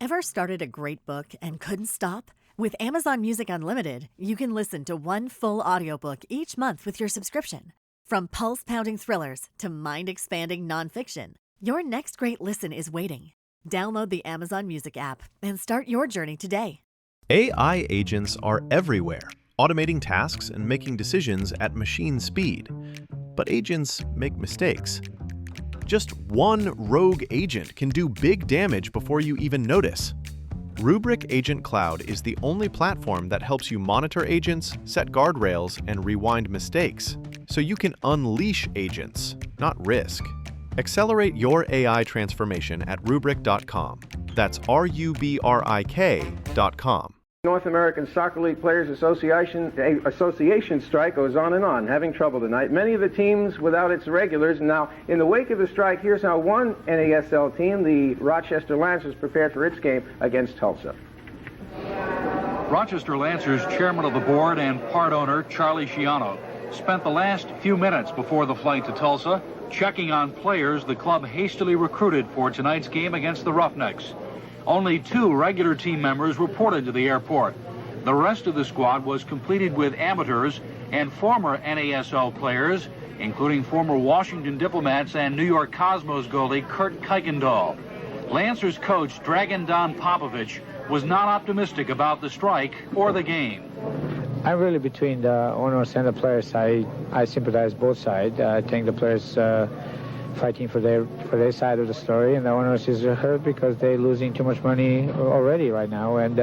Ever started a great book and couldn't stop? With Amazon Music Unlimited, you can listen to one full audiobook each month with your subscription. From pulse-pounding thrillers to mind-expanding nonfiction, your next great listen is waiting. Download the Amazon Music app and start your journey today. AI agents are everywhere, automating tasks and making decisions at machine speed. But agents make mistakes. Just one rogue agent can do big damage before you even notice. Rubrik Agent Cloud is the only platform that helps you monitor agents, set guardrails, and rewind mistakes, so you can unleash agents, not risk. Accelerate your AI transformation at Rubrik.com. That's RUBRIK.com. North American Soccer League Players Association strike goes on, having trouble tonight. Many of the teams without its regulars. Now, in the wake of the strike, here's how one NASL team, the Rochester Lancers, prepared for its game against Tulsa. Rochester Lancers chairman of the board and part owner, Charlie Schiano, spent the last few minutes before the flight to Tulsa checking on players the club hastily recruited for tonight's game against the Roughnecks. Only 2 regular team members reported to the airport. The rest of the squad was completed with amateurs and former NASL players, including former Washington Diplomats and New York Cosmos goalie Kurt Kuykendall. Lancers coach Dragan Don Popovich was not optimistic about the strike or the game. I'm really between the owners and the players. I sympathize both sides. I think the players fighting for their side of the story, and the owners is hurt because they're losing too much money already right now. And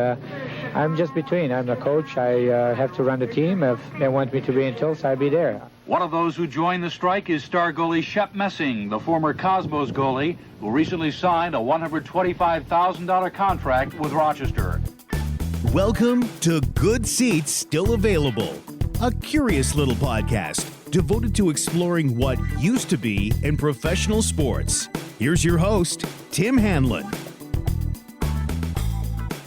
I'm just between. I'm the coach. I have to run the team. If they want me to be in Tulsa, I'll be there. One of those who joined the strike is star goalie Shep Messing, the former Cosmos goalie, who recently signed a $125,000 contract with Rochester. Welcome to Good Seats Still Available, a curious little podcast devoted to exploring what used to be in professional sports. Here's your host, Tim Hanlon.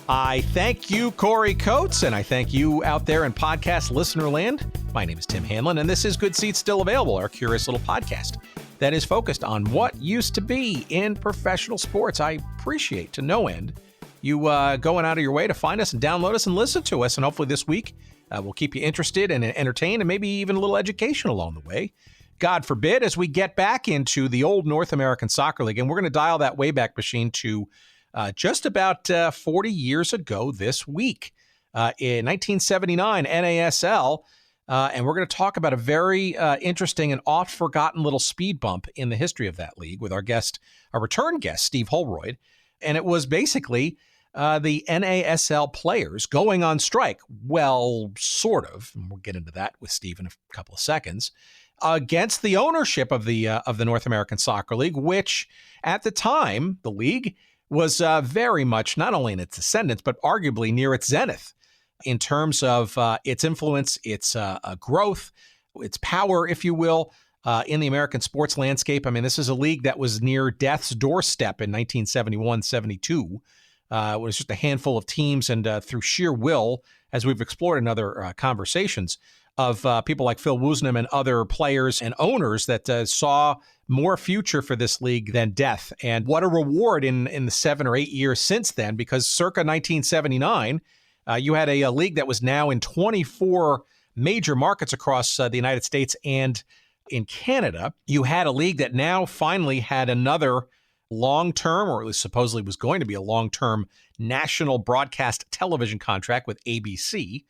I thank you, Corey Coates, and I thank you out there in podcast listener land. My name is Tim Hanlon, and this is Good Seats Still Available, our curious little podcast that is focused on what used to be in professional sports. I appreciate to no end you going out of your way to find us and download us and listen to us, and hopefully this week we'll keep you interested and entertained and maybe even a little education along the way. God forbid, as we get back into the old North American Soccer League, and we're going to dial that Wayback Machine to just about 40 years ago this week. In 1979, NASL, and we're going to talk about a very interesting and oft-forgotten little speed bump in the history of that league with our return guest, Steve Holroyd. And it was basically the NASL players going on strike. Well, sort of, and we'll get into that with Steve in a couple of seconds, against the ownership of the North American Soccer League, which at the time, the league was very much not only in its ascendance, but arguably near its zenith in terms of its influence, its growth, its power, if you will, in the American sports landscape. I mean, this is a league that was near death's doorstep in 1971-72. It was just a handful of teams, and through sheer will, as we've explored in other conversations, of people like Phil Woosnam and other players and owners that saw more future for this league than death. And what a reward in the 7 or 8 years since then, because circa 1979, you had a league that was now in 24 major markets across the United States and in Canada. You had a league that now finally had another long-term, or at least supposedly was going to be a long-term, national broadcast television contract with ABC.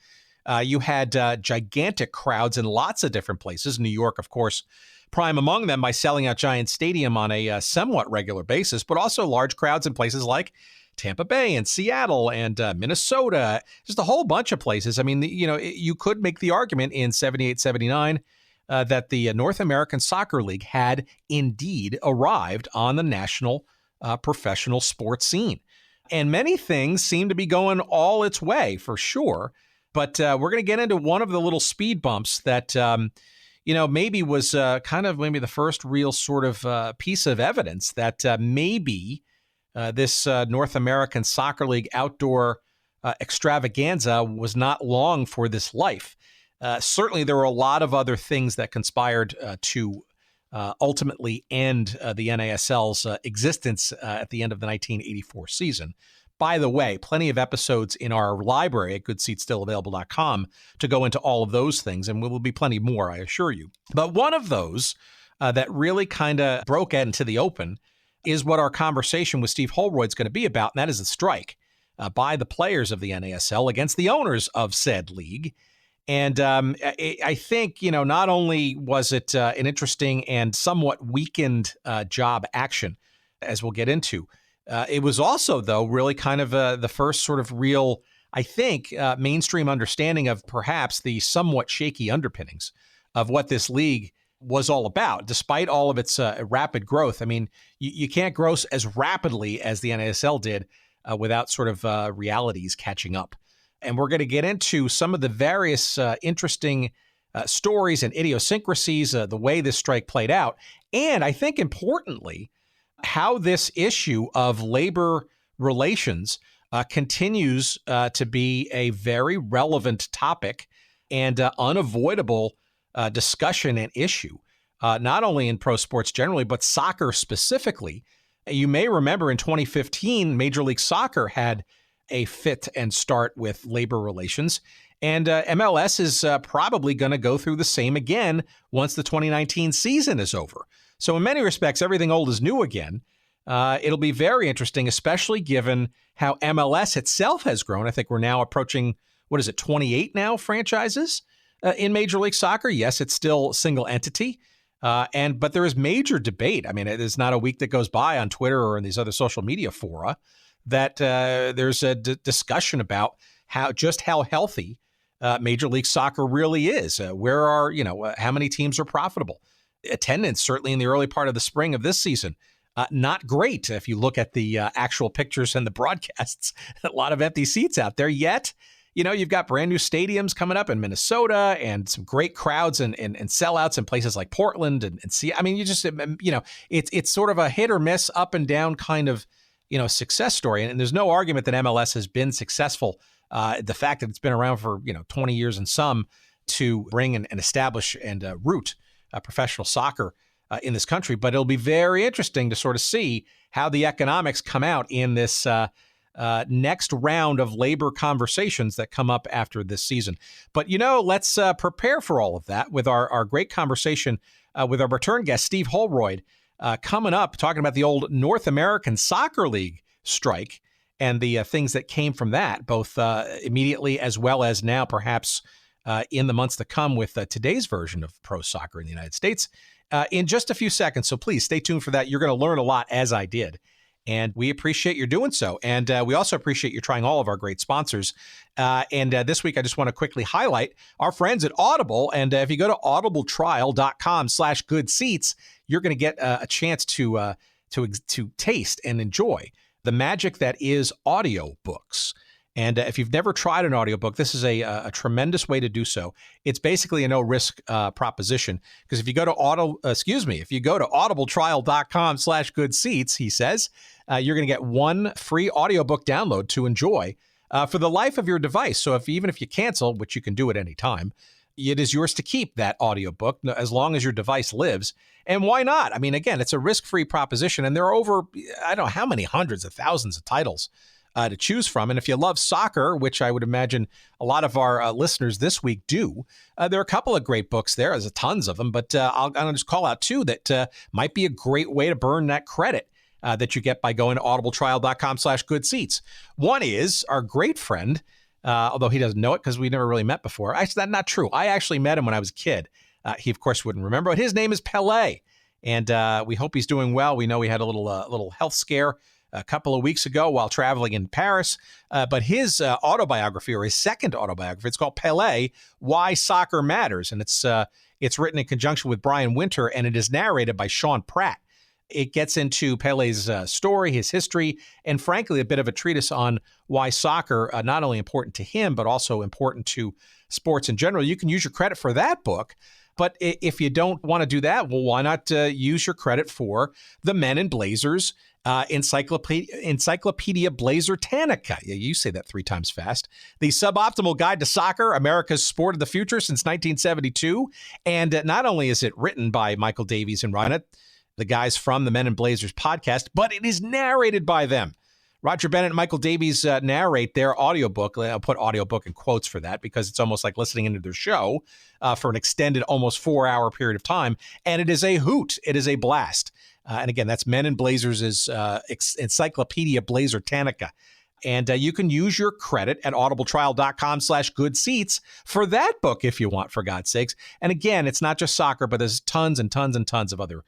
You had gigantic crowds in lots of different places. New York, of course, prime among them by selling out Giant Stadium on a somewhat regular basis, but also large crowds in places like Tampa Bay and Seattle and Minnesota, just a whole bunch of places. I mean, you could make the argument in 78, 79 that the North American Soccer League had indeed arrived on the national professional sports scene. And many things seem to be going all its way, for sure. But we're going to get into one of the little speed bumps that, maybe was maybe the first real sort of piece of evidence that maybe this North American Soccer League outdoor extravaganza was not long for this life. Certainly, there were a lot of other things that conspired to ultimately end the NASL's existence at the end of the 1984 season. By the way, plenty of episodes in our library at goodseatsstillavailable.com to go into all of those things, and there will be plenty more, I assure you. But one of those that really kind of broke into the open is what our conversation with Steve Holroyd is going to be about, and that is the strike by the players of the NASL against the owners of said league. And I think, not only was it an interesting and somewhat weakened job action, as we'll get into, it was also, though, really kind of the first sort of real, I think, mainstream understanding of perhaps the somewhat shaky underpinnings of what this league was all about, despite all of its rapid growth. I mean, you can't grow as rapidly as the NASL did without sort of realities catching up. And we're going to get into some of the various interesting stories and idiosyncrasies, the way this strike played out. And I think importantly, how this issue of labor relations continues to be a very relevant topic and unavoidable discussion and issue, not only in pro sports generally, but soccer specifically. You may remember in 2015, Major League Soccer had a fit and start with labor relations, and MLS is probably going to go through the same again once the 2019 season is over. So in many respects, everything old is new again. It'll be very interesting, especially given how MLS itself has grown. I think we're now approaching, 28 now franchises in Major League Soccer. Yes, it's still single entity, but there is major debate. I mean, there's not a week that goes by on Twitter or in these other social media fora that there's a discussion about how healthy Major League Soccer really is. How many teams are profitable? Attendance, certainly in the early part of the spring of this season, not great. If you look at the actual pictures and the broadcasts, a lot of empty seats out there. Yet, you've got brand new stadiums coming up in Minnesota and some great crowds and sellouts in places like Portland and see. I mean, it's sort of a hit or miss, up and down kind of, success story. And there's no argument that MLS has been successful. The fact that it's been around for, 20 years and some to bring and establish and root professional soccer in this country. But it'll be very interesting to sort of see how the economics come out in this next round of labor conversations that come up after this season. But, let's prepare for all of that with our great conversation with our return guest, Steve Holroyd, coming up, talking about the old North American Soccer League strike and the things that came from that, both immediately as well as now perhaps in the months to come with today's version of pro soccer in the United States in just a few seconds. So please stay tuned for that. You're going to learn a lot, as I did. And we appreciate your doing so. And we also appreciate you trying all of our great sponsors. And this week, I just want to quickly highlight our friends at Audible. And if you go to audibletrial.com/goodseats, you're going to get a chance to taste and enjoy the magic that is audiobooks. And if you've never tried an audiobook, this is a tremendous way to do so. It's basically a no-risk proposition, because if you go to audibletrial.com/goodseats, he says, you're going to get one free audiobook download to enjoy for the life of your device. So even if you cancel, which you can do at any time, it is yours to keep, that audiobook, as long as your device lives. And why not? I mean, again, it's a risk-free proposition, and there are over, I don't know how many hundreds of thousands of titles to choose from. And if you love soccer, which I would imagine a lot of our listeners this week do, there are a couple of great books there. There's tons of them, but I'm going to just call out two that might be a great way to burn that credit that you get by going to audibletrial.com/goodseats. One is our great friend, although he doesn't know it because we never really met before. Actually, that's not true. I actually met him when I was a kid. He, of course, wouldn't remember, but his name is Pelé. And we hope he's doing well. We know he had a little health scare a couple of weeks ago while traveling in Paris. But his autobiography, or his second autobiography, it's called Pelé, Why Soccer Matters. And it's written in conjunction with Brian Winter, and it is narrated by Sean Pratt. It gets into Pelé's story, his history, and frankly, a bit of a treatise on why soccer, not only important to him, but also important to sports in general. You can use your credit for that book. But if you don't want to do that, well, why not use your credit for the Men in Blazers Encyclopedia Blazertanica. Yeah, you say that 3 times fast. The Suboptimal Guide to Soccer, America's Sport of the Future since 1972. And not only is it written by Michael Davies and Ryan, the guys from the Men in Blazers podcast, but it is narrated by them. Roger Bennett and Michael Davies narrate their audiobook. I'll put audiobook in quotes for that because it's almost like listening into their show for an extended, almost 4-hour period of time. And it is a hoot. It is a blast. And again, that's Men in Blazers' Encyclopedia Blazertanica. And you can use your credit at audibletrial.com/goodseats for that book if you want, for God's sakes. And again, it's not just soccer, but there's tons and tons and tons of other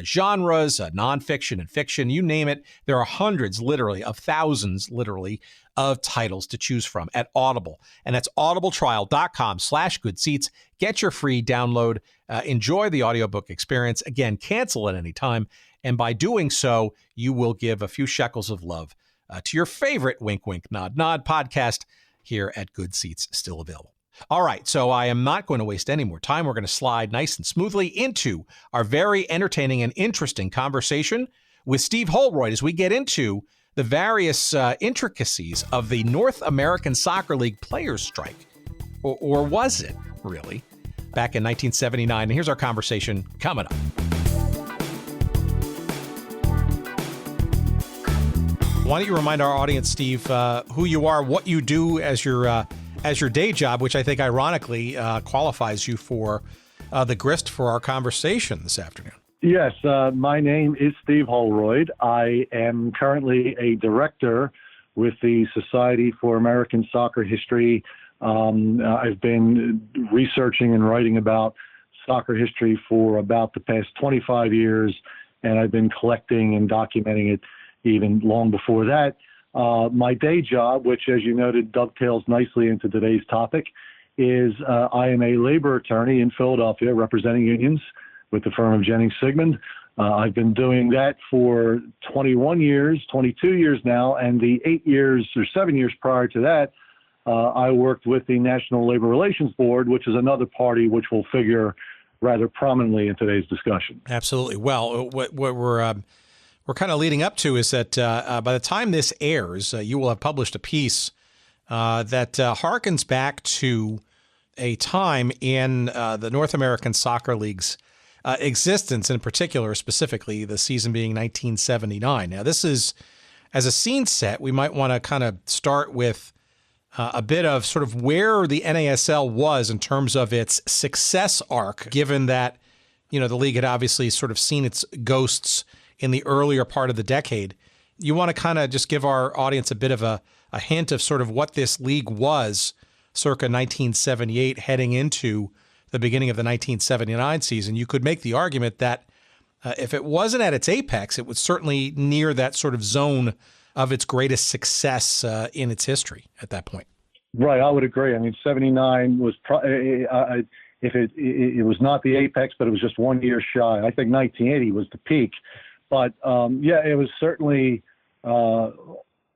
genres, nonfiction and fiction, you name it. There are hundreds, literally, of thousands, literally, of titles to choose from at Audible. And that's audibletrial.com/goodseats. Get your free download. Enjoy the audiobook experience. Again, cancel at any time. And by doing so, you will give a few shekels of love to your favorite wink, wink, nod, nod podcast here at Good Seats, still available. All right, so I am not going to waste any more time. We're going to slide nice and smoothly into our very entertaining and interesting conversation with Steve Holroyd as we get into the various intricacies of the North American Soccer League players' strike. Or was it, really? Back in 1979. And here's our conversation coming up. Why don't you remind our audience, Steve, who you are, what you do as your day job, which I think ironically qualifies you for the grist for our conversation this afternoon. Yes, my name is Steve Holroyd. I am currently a director with the Society for American Soccer History. I've been researching and writing about soccer history for about the past 25 years, and I've been collecting and documenting it even long before that. My day job, which, as you noted, dovetails nicely into today's topic, is I am a labor attorney in Philadelphia representing unions with the firm of Jennings Sigmund. I've been doing that for 21 years, 22 years now, and the 7 years prior to that, I worked with the National Labor Relations Board, which is another party which will figure rather prominently in today's discussion. Absolutely. Well, what we're kind of leading up to is that by the time this airs, you will have published a piece that harkens back to a time in the North American Soccer League's existence, in particular, specifically the season being 1979. Now, this is, as a scene set, we might want to kind of start with a bit of sort of where the NASL was in terms of its success arc, given that, the league had obviously sort of seen its ghosts in the earlier part of the decade. You want to kind of just give our audience a bit of a hint of sort of what this league was circa 1978 heading into the beginning of the 1979 season. You could make the argument that if it wasn't at its apex, it was certainly near that sort of zone of its greatest success in its history at that point. Right, I would agree. I mean, 79 was it was not the apex, but it was just 1 year shy. I think 1980 was the peak. But, it was certainly on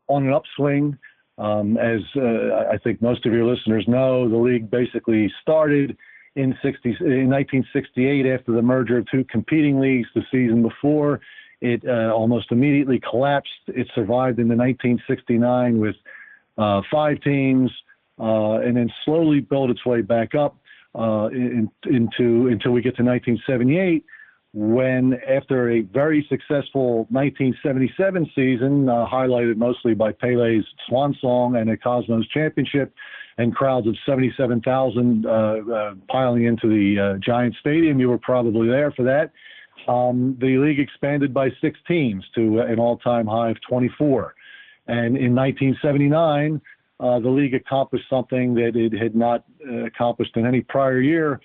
an upswing. As I think most of your listeners know, the league basically started in 1968 after the merger of two competing leagues the season before. It almost immediately collapsed. It survived into 1969 with 5 teams and then slowly built its way back up until we get to 1978. When, after a very successful 1977 season, highlighted mostly by Pele's swan song and a Cosmos championship, and crowds of 77,000 piling into the Giant Stadium, you were probably there for that. The league expanded by 6 teams to an all-time high of 24. And in 1979, the league accomplished something that it had not accomplished in any prior year.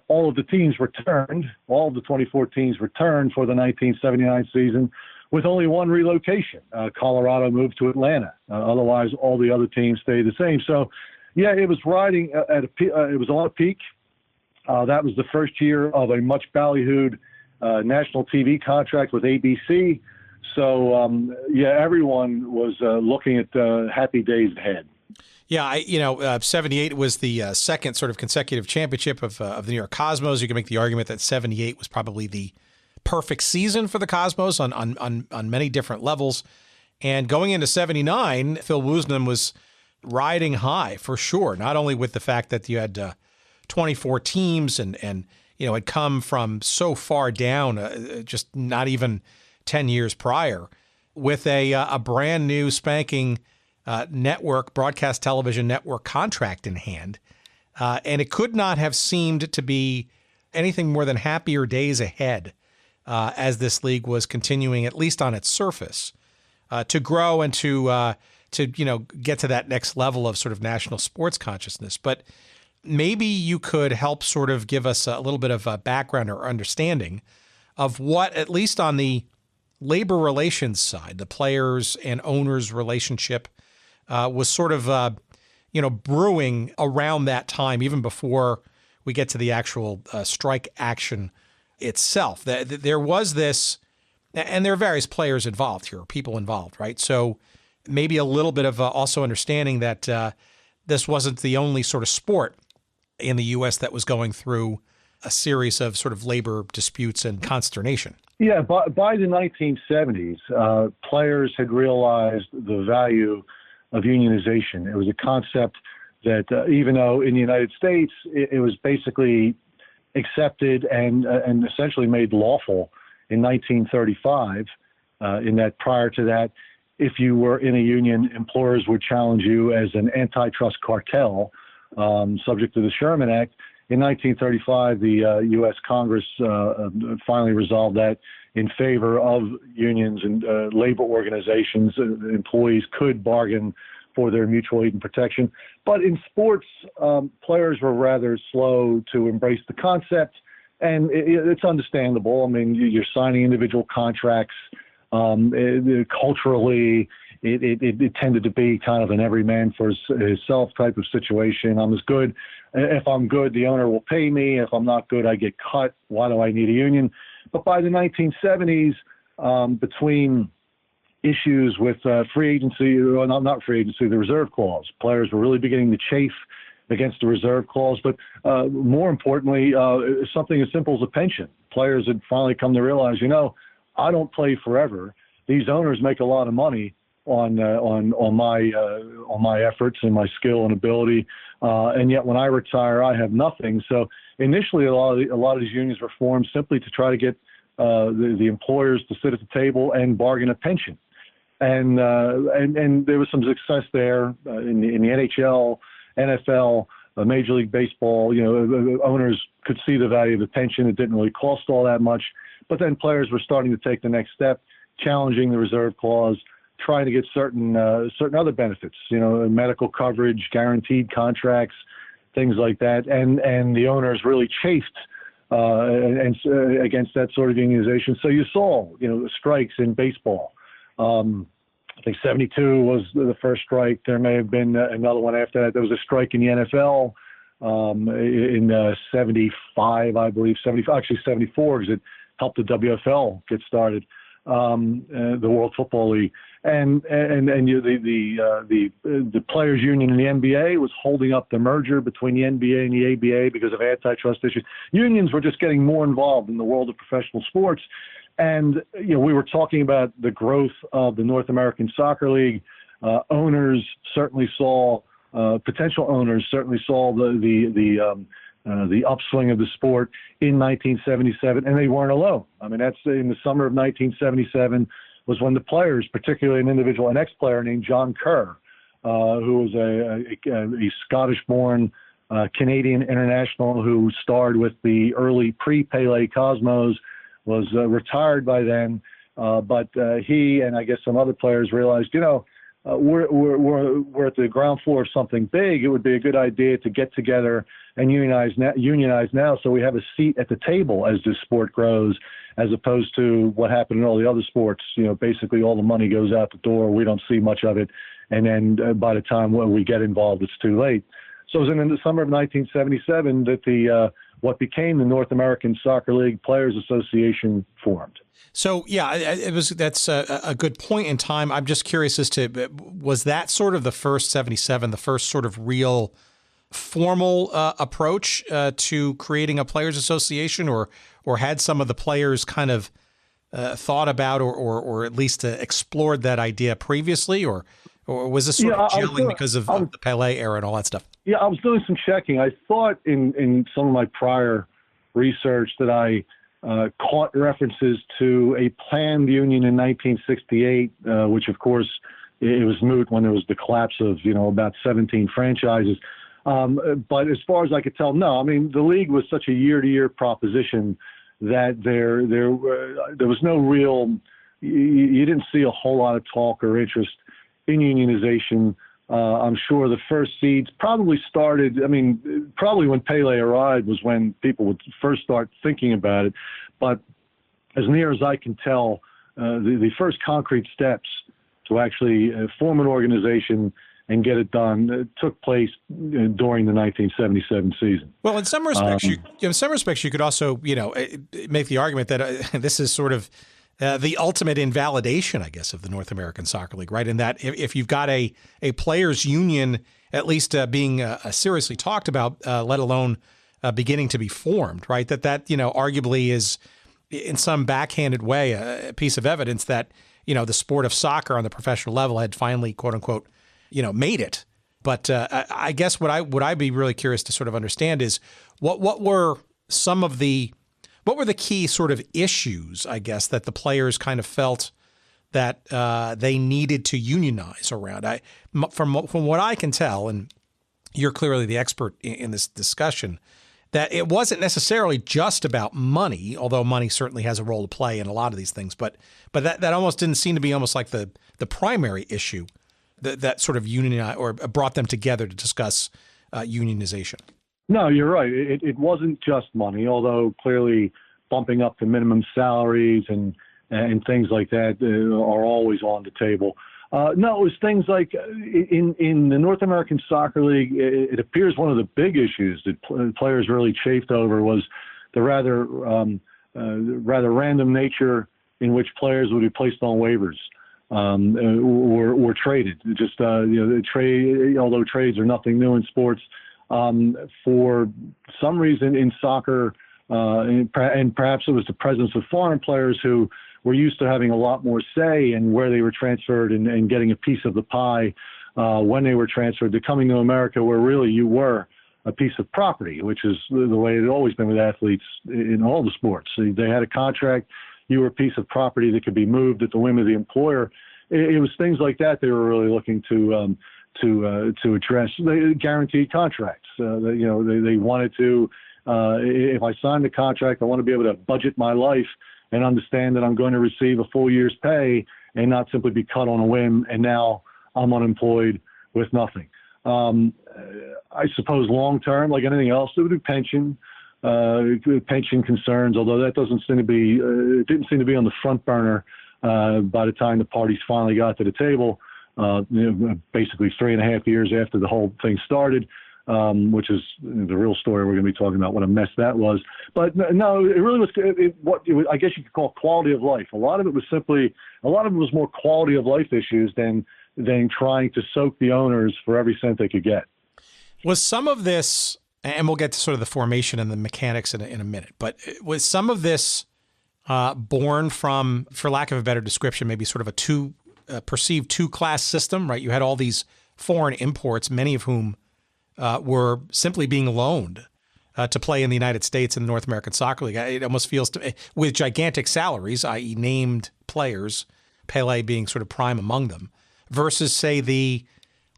All of the teams returned, all of the 24 teams returned for the 1979 season with only one relocation. Colorado moved to Atlanta. Otherwise, all the other teams stayed the same. So, yeah, it was riding at it was on a peak. That was the first year of a much ballyhooed national TV contract with ABC. So, everyone was looking at happy days ahead. Yeah, 78 was the second sort of consecutive championship of the New York Cosmos. You can make the argument that 78 was probably the perfect season for the Cosmos on many different levels. And going into 79, Phil Woosnam was riding high for sure, not only with the fact that you had 24 teams and had come from so far down, just not even 10 years prior, with a brand new spanking network, broadcast television network contract in hand. And it could not have seemed to be anything more than happier days ahead as this league was continuing, at least on its surface, to grow and to get to that next level of sort of national sports consciousness. But maybe you could help sort of give us a little bit of a background or understanding of what, at least on the labor relations side, the players and owners relationship was sort of, brewing around that time, even before we get to the actual strike action itself. There was this, and there are various players involved here, people involved, right? So maybe a little bit of also understanding that this wasn't the only sort of sport in the U.S. that was going through a series of sort of labor disputes and consternation. Yeah, by the 1970s, players had realized the value of unionization. It was a concept that even though in the United States it was basically accepted and essentially made lawful in 1935, in that prior to that, if you were in a union, employers would challenge you as an antitrust cartel, subject to the Sherman Act. In 1935, the U.S. Congress finally resolved that in favor of unions and labor organizations. Employees could bargain for their mutual aid and protection. But in sports, players were rather slow to embrace the concept, and it's understandable. I mean, you're signing individual contracts. Culturally, it tended to be kind of an every man for himself type of situation. I'm as good. If I'm good, the owner will pay me. If I'm not good, I get cut. Why do I need a union? But by the 1970s, between issues with free agency, well, not free agency, the reserve clause, players were really beginning to chafe against the reserve clause. But more importantly, something as simple as a pension. Players had finally come to realize, I don't play forever. These owners make a lot of money on my efforts and my skill and ability, and yet when I retire, I have nothing. So initially, a lot of these unions were formed simply to try to get the employers to sit at the table and bargain a pension, and there was some success there in the NHL, NFL. Major League Baseball, owners could see the value of the pension. It didn't really cost all that much. But then players were starting to take the next step, challenging the reserve clause, trying to get certain other benefits, medical coverage, guaranteed contracts, things like that. And the owners really chafed against that sort of unionization. So you saw, strikes in baseball. I think 72 was the first strike. There may have been another one after that. There was a strike in the NFL in 75, I believe, 74, because it helped the WFL get started, the World Football League. And the players' union in the NBA was holding up the merger between the NBA and the ABA because of antitrust issues. Unions were just getting more involved in the world of professional sports. And, we were talking about the growth of the North American Soccer League. Owners certainly saw, potential owners certainly saw the upswing of the sport in 1977, and they weren't alone. I mean, that's in the summer of 1977 was when the players, particularly an ex-player named John Kerr, who was a Scottish-born Canadian international who starred with the early pre-Pele Cosmos, was retired by then. But he and I guess some other players realized, we're at the ground floor of something big. It would be a good idea to get together and unionize now, so we have a seat at the table as this sport grows, as opposed to what happened in all the other sports. Basically all the money goes out the door. We don't see much of it, and then by the time when we get involved, it's too late. So it was in the summer of 1977 that what became the North American Soccer League Players Association formed. So, that's a good point in time. I'm just curious as to, was that sort of the first 77, the first sort of real formal approach to creating a Players Association, or had some of the players kind of thought about or at least explored that idea previously, or was this sort of gelling because of the Pele era and all that stuff? Yeah, I was doing some checking. I thought in some of my prior research that I caught references to a planned union in 1968, which of course it was moot when there was the collapse of, about 17 franchises. But as far as I could tell, no. I mean, the league was such a year-to-year proposition that there was no real. You didn't see a whole lot of talk or interest in unionization. I'm sure the first seeds probably started. I mean, probably when Pele arrived was when people would first start thinking about it. But as near as I can tell, the first concrete steps to actually form an organization and get it done took place during the 1977 season. Well, in some respects, you could also, make the argument that this is sort of the ultimate invalidation, I guess, of the North American Soccer League, right? In that if you've got a players' union at least being seriously talked about, let alone beginning to be formed, right? That arguably is, in some backhanded way, a piece of evidence that the sport of soccer on the professional level had finally, quote unquote, made it. But I guess what I'd be really curious to sort of understand is what were the key sort of issues, I guess, that the players kind of felt that they needed to unionize around. From what I can tell, and you're clearly the expert in this discussion, that it wasn't necessarily just about money, although money certainly has a role to play in a lot of these things. But that almost didn't seem to be almost like the primary issue that sort of unionized or brought them together to discuss unionization. No, you're right. It wasn't just money, although clearly bumping up the minimum salaries and things like that are always on the table. No, it was things like in the North American Soccer League, it appears one of the big issues that players really chafed over was the rather random nature in which players would be placed on waivers or traded. Just the trade, although trades are nothing new in sports, for some reason in soccer, and perhaps it was the presence of foreign players who were used to having a lot more say in where they were transferred and getting a piece of the pie when they were transferred, to coming to America where really you were a piece of property, which is the way it had always been with athletes in all the sports. They had a contract. You were a piece of property that could be moved at the whim of the employer. It was things like that they were really looking to address. Guaranteed contracts. They wanted to. If I sign the contract, I want to be able to budget my life and understand that I'm going to receive a full year's pay and not simply be cut on a whim and now I'm unemployed with nothing. I suppose long term, like anything else, it would be pension concerns, although that doesn't seem to be, it didn't seem to be on the front burner by the time the parties finally got to the table, basically 3.5 years after the whole thing started. Which is the real story we're going to be talking about, what a mess that was. But no, it really was what I guess you could call quality of life. A lot of it was more quality of life issues than trying to soak the owners for every cent they could get. Was some of this, and we'll get to sort of the formation and the mechanics in a minute, but was some of this born from, for lack of a better description, maybe sort of a perceived two-class system, right? You had all these foreign imports, many of whom were simply being loaned to play in the United States and the North American Soccer League. It almost feels with gigantic salaries, i.e. named players, Pele being sort of prime among them, versus, say,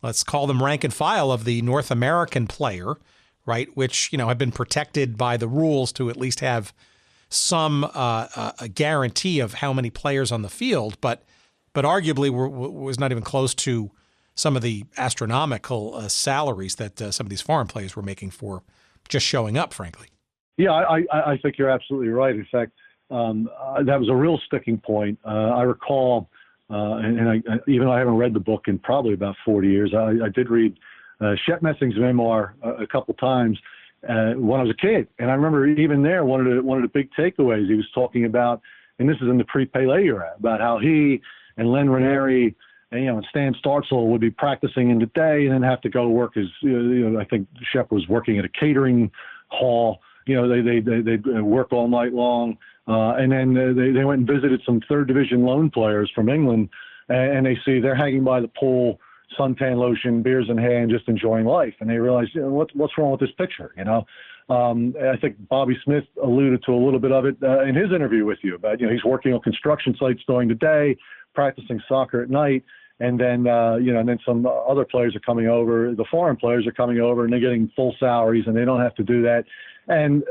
let's call them rank and file of the North American player, right, which, have been protected by the rules to at least have some a guarantee of how many players on the field, but arguably was not even close to some of the astronomical salaries that some of these foreign players were making for just showing up, frankly. Yeah, I think you're absolutely right. In fact, that was a real sticking point. I recall, and even though I haven't read the book in probably about 40 years, I did read Shep Messing's memoir a couple times when I was a kid. And I remember even there, one of the big takeaways he was talking about, and this is in the pre-Pele era, about how he and Len Ranieri and Stan Startzel would be practicing in the day and then have to go work as, I think Shep was working at a catering hall. They'd work all night long. And then they went and visited some third division loan players from England, and they see they're hanging by the pool suntan lotion, beers in hand, just enjoying life. And they realized, what's wrong with this picture? I think Bobby Smith alluded to a little bit of it in his interview with you about, he's working on construction sites during the day, practicing soccer at night. And then, and then some other players are coming over. The foreign players are coming over, and they're getting full salaries, and they don't have to do that. And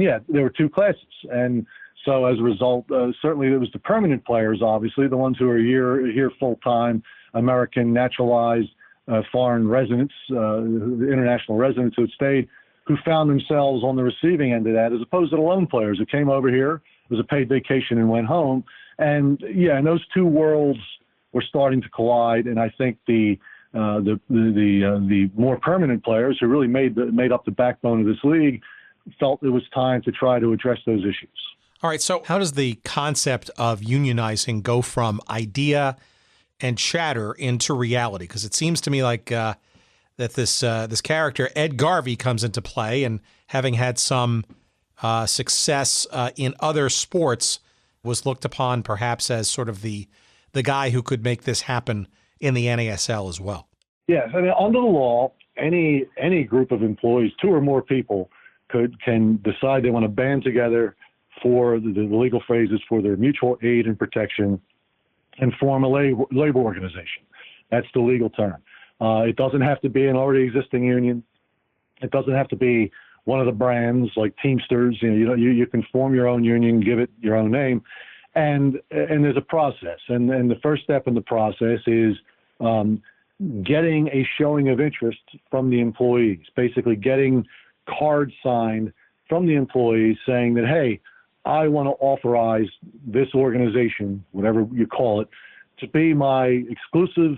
yeah, there were two classes. And so as a result, certainly it was the permanent players, obviously, the ones who are here full-time, American naturalized foreign residents, international residents who had stayed, who found themselves on the receiving end of that, as opposed to the lone players who came over here, it was a paid vacation and went home. And yeah, and those two worlds were starting to collide. And I think the more permanent players who really made up the backbone of this league felt it was time to try to address those issues. All right, so how does the concept of unionizing go from idea and chatter into reality? Because it seems to me like that this character, Ed Garvey, comes into play, and having had some success in other sports, was looked upon perhaps as sort of the guy who could make this happen in the NASL as well. Yes, I mean, under the law, any group of employees, two or more people, can decide they want to band together for the legal phrases for their mutual aid and protection and form a labor organization. That's the legal term. It doesn't have to be an already existing union. It doesn't have to be one of the brands like Teamsters. You can form your own union, give it your own name, and there's a process. And the first step in the process is getting a showing of interest from the employees, basically getting cards signed from the employees saying that, hey, I want to authorize this organization, whatever you call it, to be my exclusive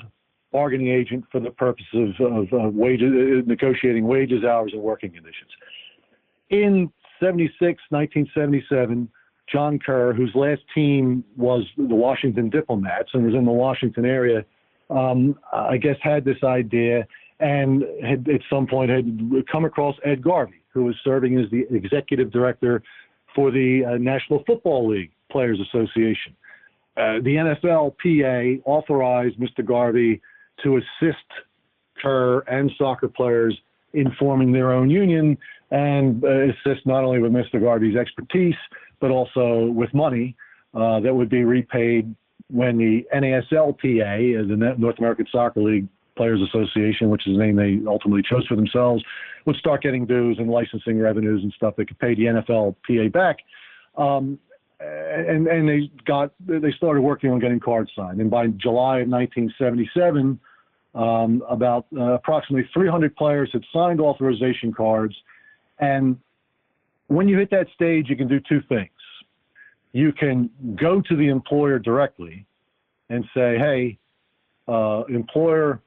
bargaining agent for the purpose of negotiating wages, hours, and working conditions. In 1977, John Kerr, whose last team was the Washington Diplomats and was in the Washington area, I guess had this idea and had at some point had come across Ed Garvey, who was serving as the executive director for the National Football League Players Association. The NFLPA authorized Mr. Garvey to assist Kerr and soccer players in forming their own union and assist not only with Mr. Garvey's expertise, but also with money that would be repaid when the NASLPA, the North American Soccer League Players Association, which is the name they ultimately chose for themselves, would start getting dues and licensing revenues and stuff that could pay the NFLPA back. And they started working on getting cards signed. And by July of 1977, about approximately 300 players had signed authorization cards. And when you hit that stage, you can do two things. You can go to the employer directly and say, hey, employer,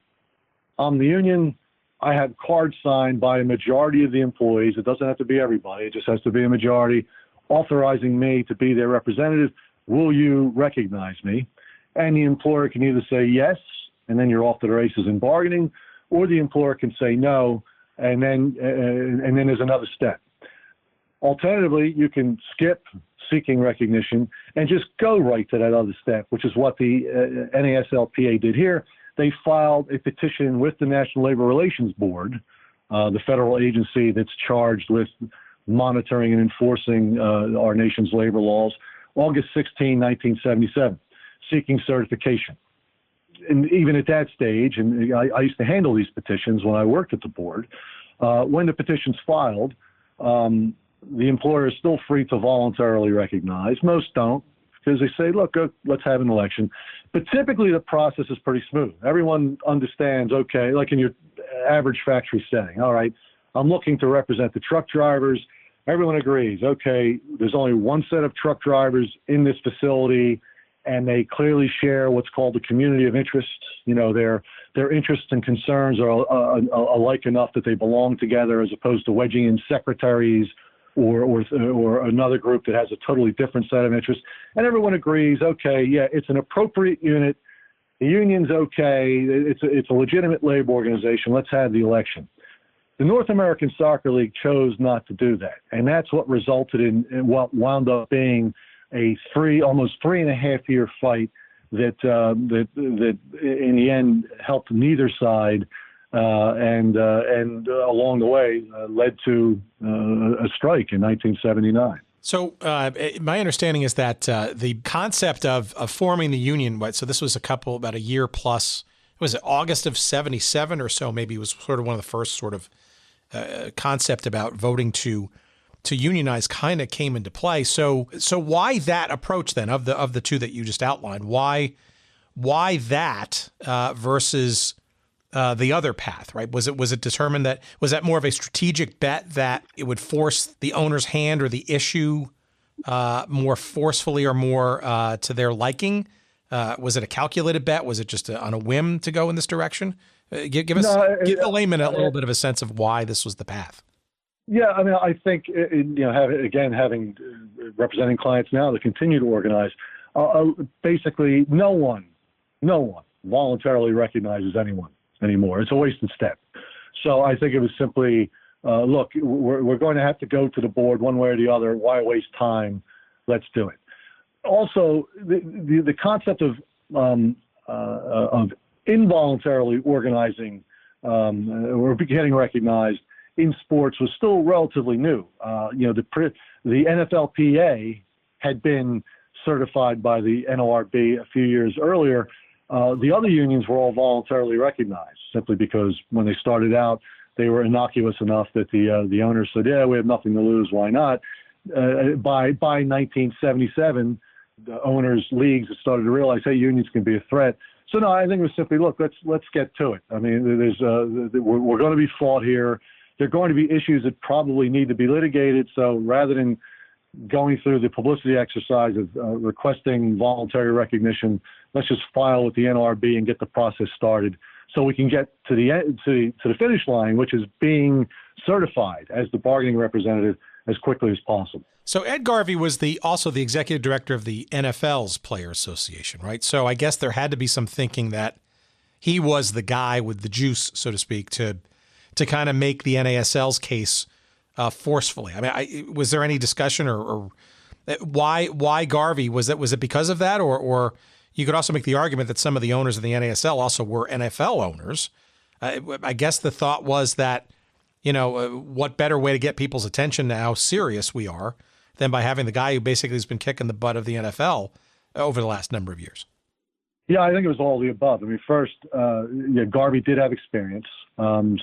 I'm the union. I have cards signed by a majority of the employees. It doesn't have to be everybody. It just has to be a majority authorizing me to be their representative. Will you recognize me? And the employer can either say yes, and then you're off to the races in bargaining, or the employer can say no, and then there's another step. Alternatively, you can skip seeking recognition and just go right to that other step, which is what the NASLPA did here. They filed a petition with the National Labor Relations Board, the federal agency that's charged with monitoring and enforcing our nation's labor laws, August 16, 1977, seeking certification. And even at that stage, and I used to handle these petitions when I worked at the board, when the petition's filed, the employer is still free to voluntarily recognize. Most don't, because they say, look, let's have an election. But typically the process is pretty smooth. Everyone understands, okay, like in your average factory setting, all right, I'm looking to represent the truck drivers. Everyone agrees, okay, there's only one set of truck drivers in this facility, and they clearly share what's called the community of interest. You know, their interests and concerns are alike enough that they belong together, as opposed to wedging in secretaries or another group that has a totally different set of interests. And everyone agrees, okay, yeah, it's an appropriate unit. The union's okay. It's a legitimate labor organization. Let's have the election. The North American Soccer League chose not to do that. And that's what resulted in what wound up being a almost 3.5-year fight that in the end helped neither side, and along the way led to a strike in 1979. So my understanding is that the concept of forming the union, so this was about a year plus, was it August of 77 or so, maybe it was sort of one of the first sort of concept about voting to unionize kind of came into play. So why that approach then of the two that you just outlined? Why that versus the other path, right? Was it determined was that more of a strategic bet that it would force the owner's hand or the issue more forcefully or more to their liking? Was it a calculated bet? Was it just on a whim to go in this direction? Give the layman a little bit of a sense of why this was the path. Yeah, I mean, I think having representing clients now that continue to organize, basically no one voluntarily recognizes anyone anymore. It's a wasted step. So I think it was simply, look, we're going to have to go to the board one way or the other. Why waste time? Let's do it. Also, the concept of involuntarily organizing or getting recognized in sports was still relatively new. The NFLPA had been certified by the NLRB a few years earlier. The other unions were all voluntarily recognized simply because when they started out, they were innocuous enough that the owners said, yeah, we have nothing to lose. Why not? By 1977, the owners' leagues have started to realize, hey, unions can be a threat. So no, I think it was simply, look, let's get to it. I mean, we're going to be fought here. There are going to be issues that probably need to be litigated. So rather than going through the publicity exercise of requesting voluntary recognition, let's just file with the NLRB and get the process started so we can get to the finish line, which is being certified as the bargaining representative as quickly as possible. So Ed Garvey was also the executive director of the NFL's Player Association, right? So I guess there had to be some thinking that he was the guy with the juice, so to speak, to kind of make the NASL's case forcefully. I mean, was there any discussion or why Garvey? Was it because of that, or you could also make the argument that some of the owners of the NASL also were NFL owners? I guess the thought was that, what better way to get people's attention to how serious we are than by having the guy who basically has been kicking the butt of the NFL over the last number of years? Yeah, I think it was all of the above. I mean, first, Garvey did have experience, which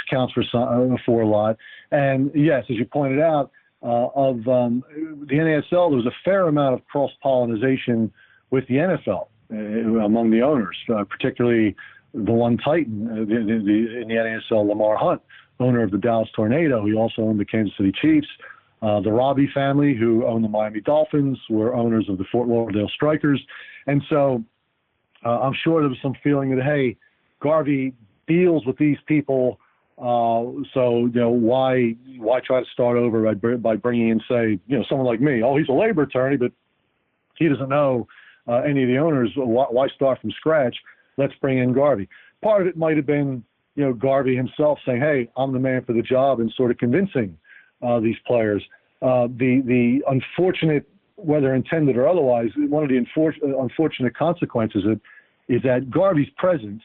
counts for a lot. And yes, as you pointed out, of the NASL, there was a fair amount of cross-pollinization with the NFL among the owners, particularly the one titan in the NASL, Lamar Hunt, owner of the Dallas Tornado. He also owned the Kansas City Chiefs. The Robbie family, who owned the Miami Dolphins, were owners of the Fort Lauderdale Strikers. And so I'm sure there was some feeling that, hey, Garvey deals with these people, so why try to start over by bringing in, say, someone like me? Oh, he's a labor attorney, but he doesn't know any of the owners. Why start from scratch? Let's bring in Garvey. Part of it might have been, Garvey himself saying, hey, I'm the man for the job, and sort of convincing these players. The unfortunate, whether intended or otherwise, one of the unfortunate consequences is that Garvey's presence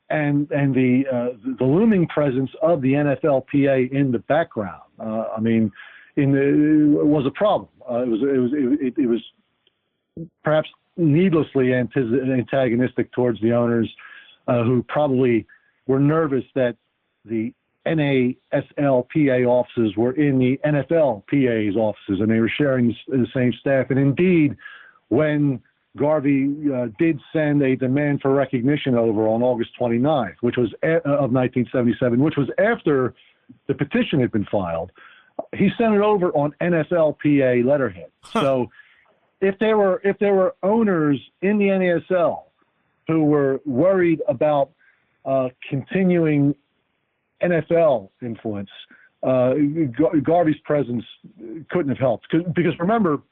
and the looming presence of the NFLPA in the background, was a problem. It was perhaps needlessly antagonistic towards the owners, who probably were nervous that the NASLPA offices were in the NFLPA's offices, and they were sharing the same staff. And indeed, when Garvey did send a demand for recognition over on August 29th, which was of 1977, which was after the petition had been filed, he sent it over on NFLPA letterhead. So if there were owners in the NASL who were worried about continuing NFL influence, Garvey's presence couldn't have helped. Because remember,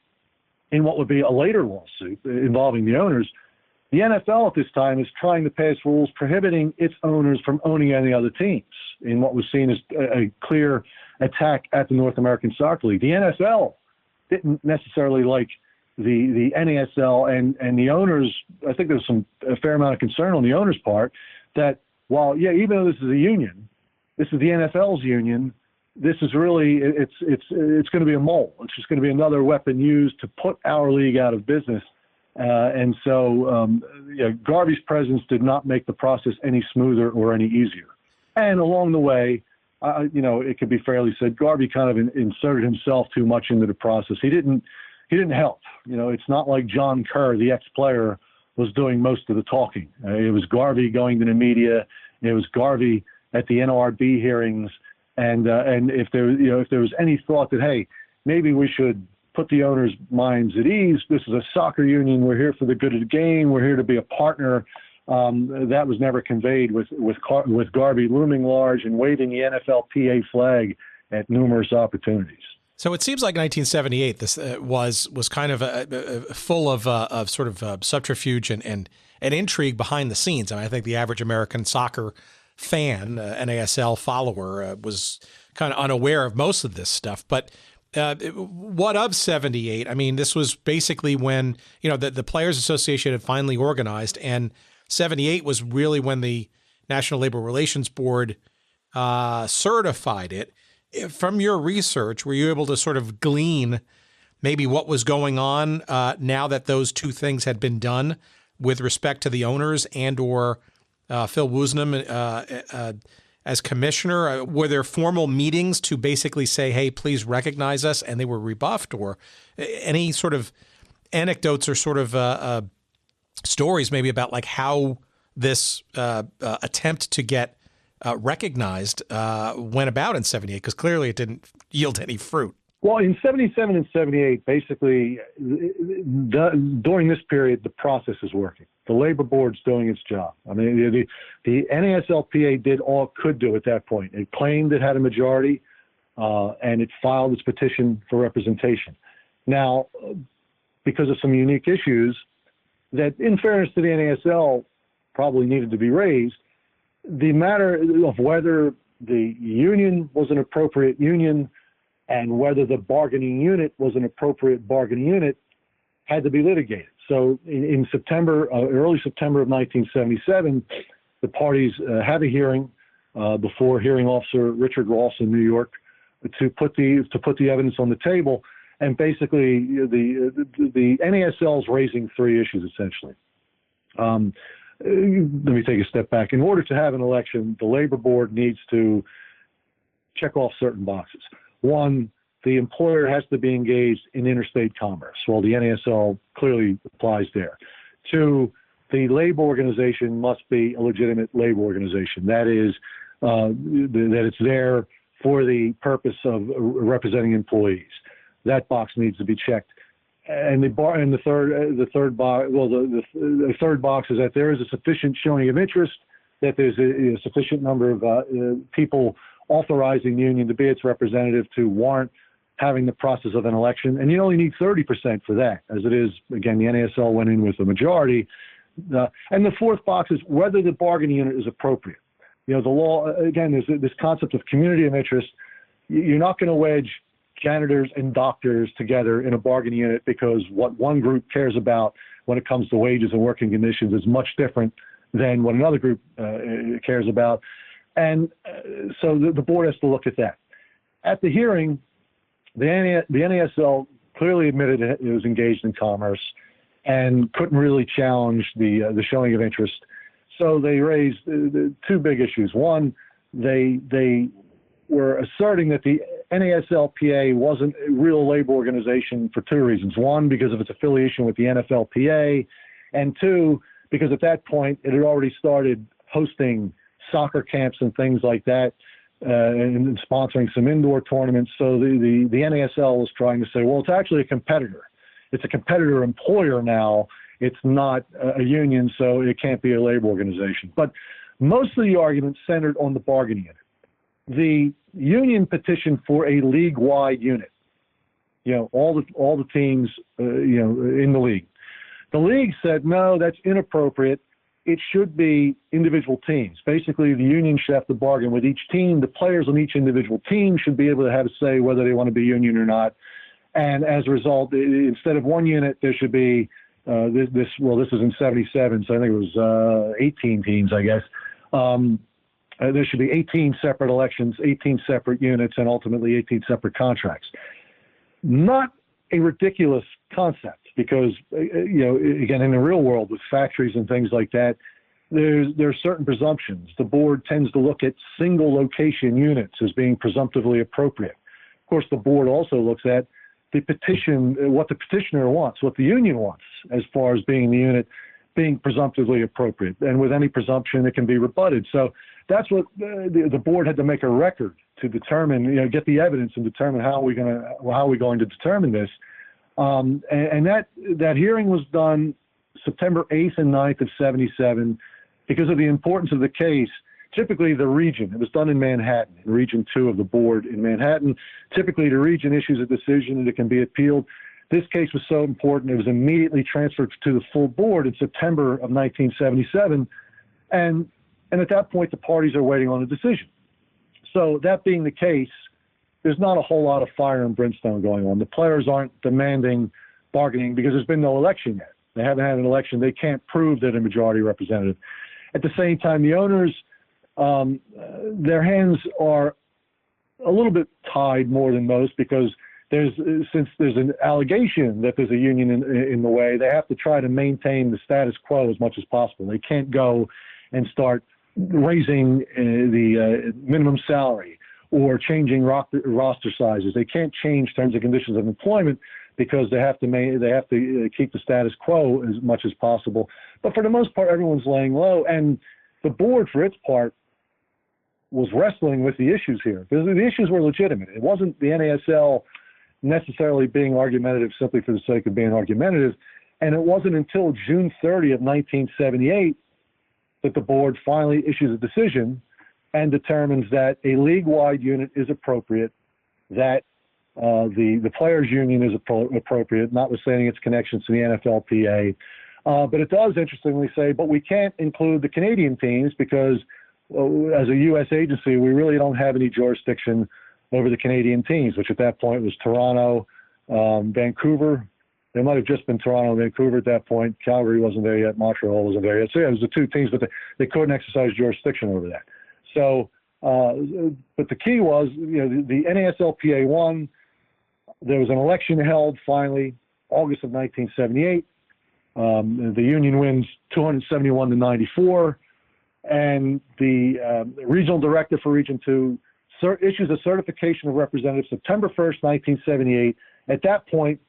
in what would be a later lawsuit involving the owners, the NFL at this time is trying to pass rules prohibiting its owners from owning any other teams in what was seen as a clear attack at the North American Soccer League. The NFL didn't necessarily like the NASL and the owners, I think there's a fair amount of concern on the owners' part that while, even though this is a union, this is the NFL's union, this is really, it's going to be a mole. It's just going to be another weapon used to put our league out of business. And so Garvey's presence did not make the process any smoother or any easier. And along the way, it could be fairly said, Garvey kind of inserted himself too much into the process. He didn't help. It's not like John Kerr, the ex-player, was doing most of the talking. It was Garvey going to the media. It was Garvey at the NLRB hearings. And if there was any thought that, hey, maybe we should put the owners' minds at ease. This is a soccer union. We're here for the good of the game. We're here to be a partner. That was never conveyed with Garvey looming large and waving the NFLPA flag at numerous opportunities. So it seems like 1978 this was kind of full of sort of subterfuge and intrigue behind the scenes. And I think the average American soccer fan, NASL follower, was kind of unaware of most of this stuff. But what of 78? I mean, this was basically when, the Players Association had finally organized, and 78 was really when the National Labor Relations Board certified it. From your research, were you able to sort of glean maybe what was going on now that those two things had been done with respect to the owners and or Phil Woosnam as commissioner? Were there formal meetings to basically say, hey, please recognize us, and they were rebuffed? Or any sort of anecdotes or sort of stories maybe about like how this attempt to get recognized went about in 78? Because clearly it didn't yield any fruit. Well, in 77 and 78, basically, during this period, the process is working. The labor board's doing its job. I mean, the NASLPA did all it could do at that point. It claimed it had a majority, and it filed its petition for representation. Now, because of some unique issues that, in fairness to the NASL, probably needed to be raised, the matter of whether the union was an appropriate union and whether the bargaining unit was an appropriate bargaining unit had to be litigated. So in September, early September of 1977, the parties had a hearing before hearing officer Richard Ross in New York to put the evidence on the table. And basically, the NASL is raising three issues essentially. Let me take a step back. In order to have an election, the labor board needs to check off certain boxes. One, the employer has to be engaged in interstate commerce. Well, the NASL clearly applies there. Two, the labor organization must be a legitimate labor organization. That is, that it's there for the purpose of representing employees. That box needs to be checked. And the third box is that there is a sufficient showing of interest, that there's a sufficient number of people authorizing the union to be its representative to warrant having the process of an election. And you only need 30% for that, as it is, again, the NASL went in with a majority. And the fourth box is whether the bargaining unit is appropriate. The law, again, there's this concept of community of interest. You're not going to wedge janitors and doctors together in a bargaining unit because what one group cares about when it comes to wages and working conditions is much different than what another group cares about. And so the board has to look at that. At the hearing, the NASL clearly admitted it was engaged in commerce and couldn't really challenge the showing of interest. So they raised two big issues. One, they were asserting that the NASLPA wasn't a real labor organization for two reasons. One, because of its affiliation with the NFLPA, and two, because at that point it had already started hosting soccer camps and things like that, and sponsoring some indoor tournaments. So the NASL was trying to say, well, it's actually a competitor. It's a competitor employer now. It's not a union, so it can't be a labor organization. But most of the argument centered on the bargaining unit. The union petitioned for a league-wide unit. All the teams, in the league. The league said, no, that's inappropriate. It should be individual teams. Basically, the union should have to bargain with each team. The players on each individual team should be able to have a say whether they want to be union or not. And as a result, instead of one unit, there should be this is in 77, so I think it was 18 teams, I guess. There should be 18 separate elections, 18 separate units, and ultimately 18 separate contracts. Not a ridiculous concept because, again, in the real world with factories and things like that, there are certain presumptions. The board tends to look at single location units as being presumptively appropriate. Of course, the board also looks at the petition, what the petitioner wants, what the union wants, as far as being the unit being presumptively appropriate. And with any presumption, it can be rebutted. So that's what the board had to make a record to determine, get the evidence and determine how are we going to determine this. And that hearing was done September 8th and 9th of 77 because of the importance of the case. Typically the region, it was done in Manhattan, in Region 2 of the board in Manhattan. Typically the region issues a decision and it can be appealed. This case was so important, it was immediately transferred to the full board in September of 1977. And at that point, the parties are waiting on a decision. So that being the case, there's not a whole lot of fire and brimstone going on. The players aren't demanding bargaining because there's been no election yet. They haven't had an election. They can't prove they're a majority representative. At the same time, the owners, their hands are a little bit tied more than most because since there's an allegation that there's a union in the way, they have to try to maintain the status quo as much as possible. They can't go and start raising the minimum salary or changing roster sizes. They can't change terms and conditions of employment because they have to keep the status quo as much as possible. But for the most part, everyone's laying low, and the board, for its part, was wrestling with the issues here because the issues were legitimate. It wasn't the NASL necessarily being argumentative simply for the sake of being argumentative, and it wasn't until June 30 of 1978 that the board finally issues a decision and determines that a league-wide unit is appropriate, that the players' union is appropriate, notwithstanding its connections to the NFLPA. But it does, interestingly, say, but we can't include the Canadian teams because as a U.S. agency, we really don't have any jurisdiction over the Canadian teams, which at that point was Toronto, Vancouver. There might have just been Toronto and Vancouver at that point. Calgary wasn't there yet. Montreal wasn't there yet. So yeah, it was the two teams, but they couldn't exercise jurisdiction over that. So, but the key was, the NASLPA won. There was an election held finally, August of 1978. The union wins 271-94, and the regional director for Region 2 issues a certification of representatives September 1st, 1978. At that point,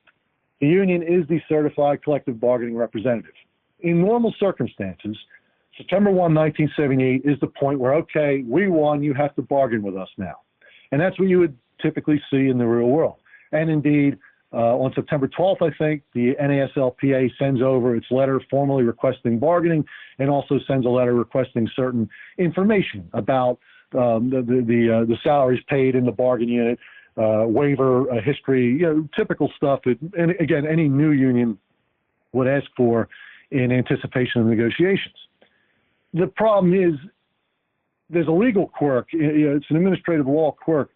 the union is the certified collective bargaining representative. In normal circumstances, September 1, 1978 is the point where, okay, we won, you have to bargain with us now. And that's what you would typically see in the real world. And indeed, on September 12th, I think, the NASLPA sends over its letter formally requesting bargaining and also sends a letter requesting certain information about the salaries paid in the bargain unit, waiver history, typical stuff that, and again, any new union would ask for in anticipation of negotiations. The problem is there's a legal quirk. It's an administrative law quirk.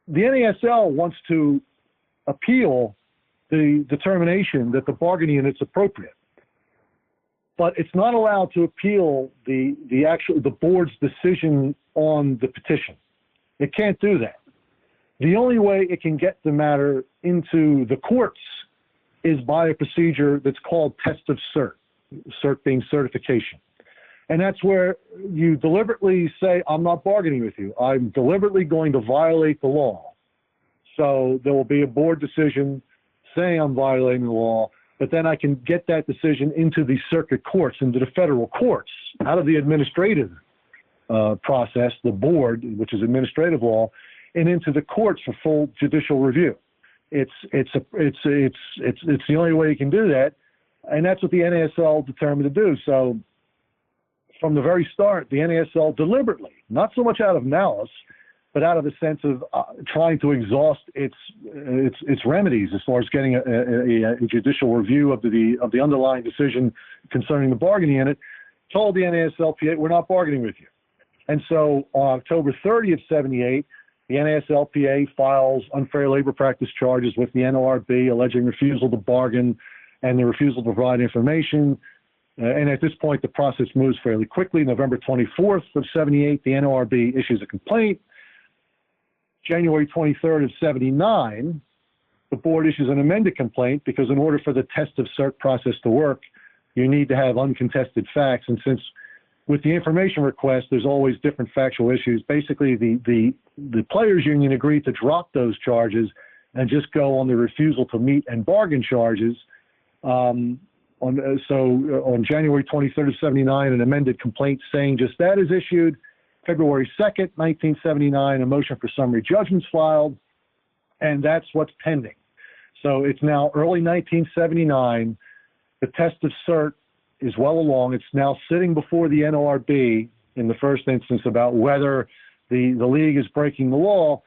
The NASL wants to appeal the determination that the bargaining unit's appropriate, but it's not allowed to appeal the board's decision on the petition. It can't do that. The only way it can get the matter into the courts is by a procedure that's called test of cert, cert being certification. And that's where you deliberately say, I'm not bargaining with you. I'm deliberately going to violate the law. So there will be a board decision saying I'm violating the law, but then I can get that decision into the circuit courts, into the federal courts, out of the administrative process, the board, which is administrative law, and into the courts for full judicial review. It's the only way you can do that, and that's what the NASL determined to do. So from the very start, the NASL deliberately, not so much out of malice, but out of a sense of trying to exhaust its remedies as far as getting a judicial review of the underlying decision concerning the bargaining unit, told the NASLPA, we're not bargaining with you. And so on October 30th, 78, the NASLPA files unfair labor practice charges with the NLRB alleging refusal to bargain and the refusal to provide information. And at this point, the process moves fairly quickly. November 24th of 78, the NLRB issues a complaint. January 23rd of 79, the board issues an amended complaint because in order for the test of cert process to work, you need to have uncontested facts. And since with the information request, there's always different factual issues. Basically, the players union agreed to drop those charges and just go on the refusal to meet and bargain charges. On January 23rd of 79, an amended complaint saying just that is issued. February 2nd, 1979, a motion for summary judgment's filed, and that's what's pending. So it's now early 1979. The test of cert is well along. It's now sitting before the NLRB in the first instance about whether the league is breaking the law,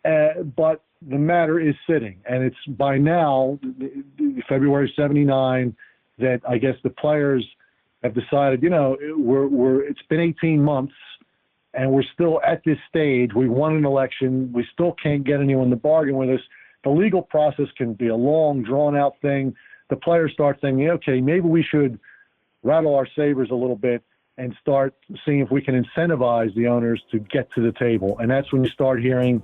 but the matter is sitting. And it's by now, February 79, that I guess the players have decided, it's been 18 months and we're still at this stage. We won an election. We still can't get anyone to bargain with us. The legal process can be a long, drawn-out thing. The players start thinking, okay, maybe we should rattle our sabers a little bit and start seeing if we can incentivize the owners to get to the table. And that's when you start hearing,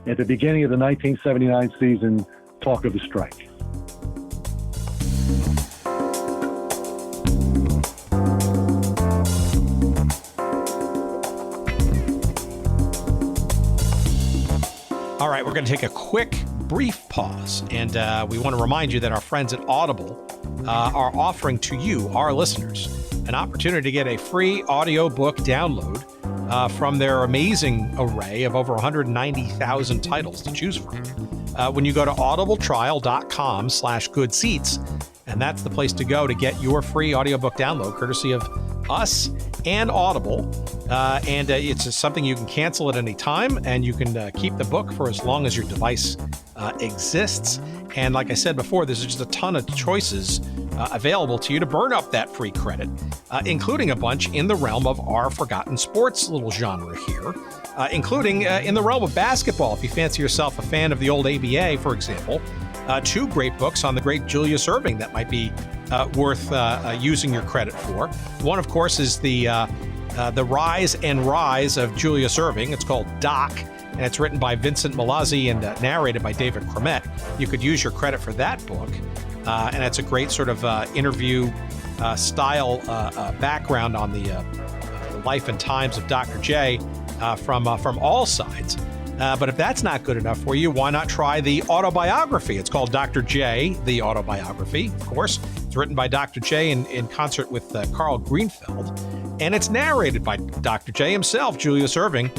at the beginning of the 1979 season, talk of the strike. All right, we're going to take a quick, brief pause, and we want to remind you that our friends at Audible are offering to you, our listeners, an opportunity to get a free audiobook download from their amazing array of over 190,000 titles to choose from. When you go to audibletrial.com/goodseats, and that's the place to go to get your free audiobook download, courtesy of us and Audible. And it's something you can cancel at any time, and you can keep the book for as long as your device exists. And like I said before, there's just a ton of choices available to you to burn up that free credit, including a bunch in the realm of our forgotten sports little genre here, including in the realm of basketball. If you fancy yourself a fan of the old ABA, for example, two great books on the great Julius Erving that might be worth using your credit for. One, of course, is the Rise and Rise of Julius Erving. It's called Doc, and it's written by Vincent Milazzi and narrated by David Cromet. You could use your credit for that book, and it's a great sort of interview style background on the life and times of Dr. J from all sides. But if that's not good enough for you, why not try the autobiography? It's called Dr. J, the Autobiography, of course. It's written by Dr. J in concert with Carl Greenfeld, and it's narrated by Dr. J himself, Julius Erving,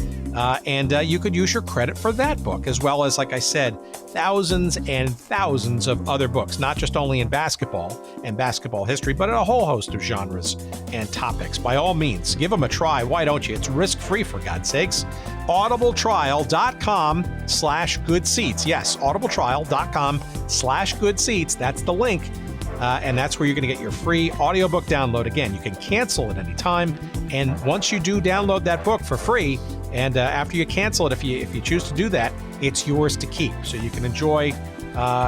and you could use your credit for that book, as well as, like I said, thousands and thousands of other books, not just only in basketball and basketball history, but in a whole host of genres and topics. By all means, give them a try. Why don't you? It's risk-free, for God's sakes. audibletrial.com/goodseats. Yes, audibletrial.com/goodseats. That's the link. And that's where you're going to get your free audiobook download. Again, you can cancel at any time. And once you do download that book for free, and after you cancel it, if you choose to do that, it's yours to keep. So you can enjoy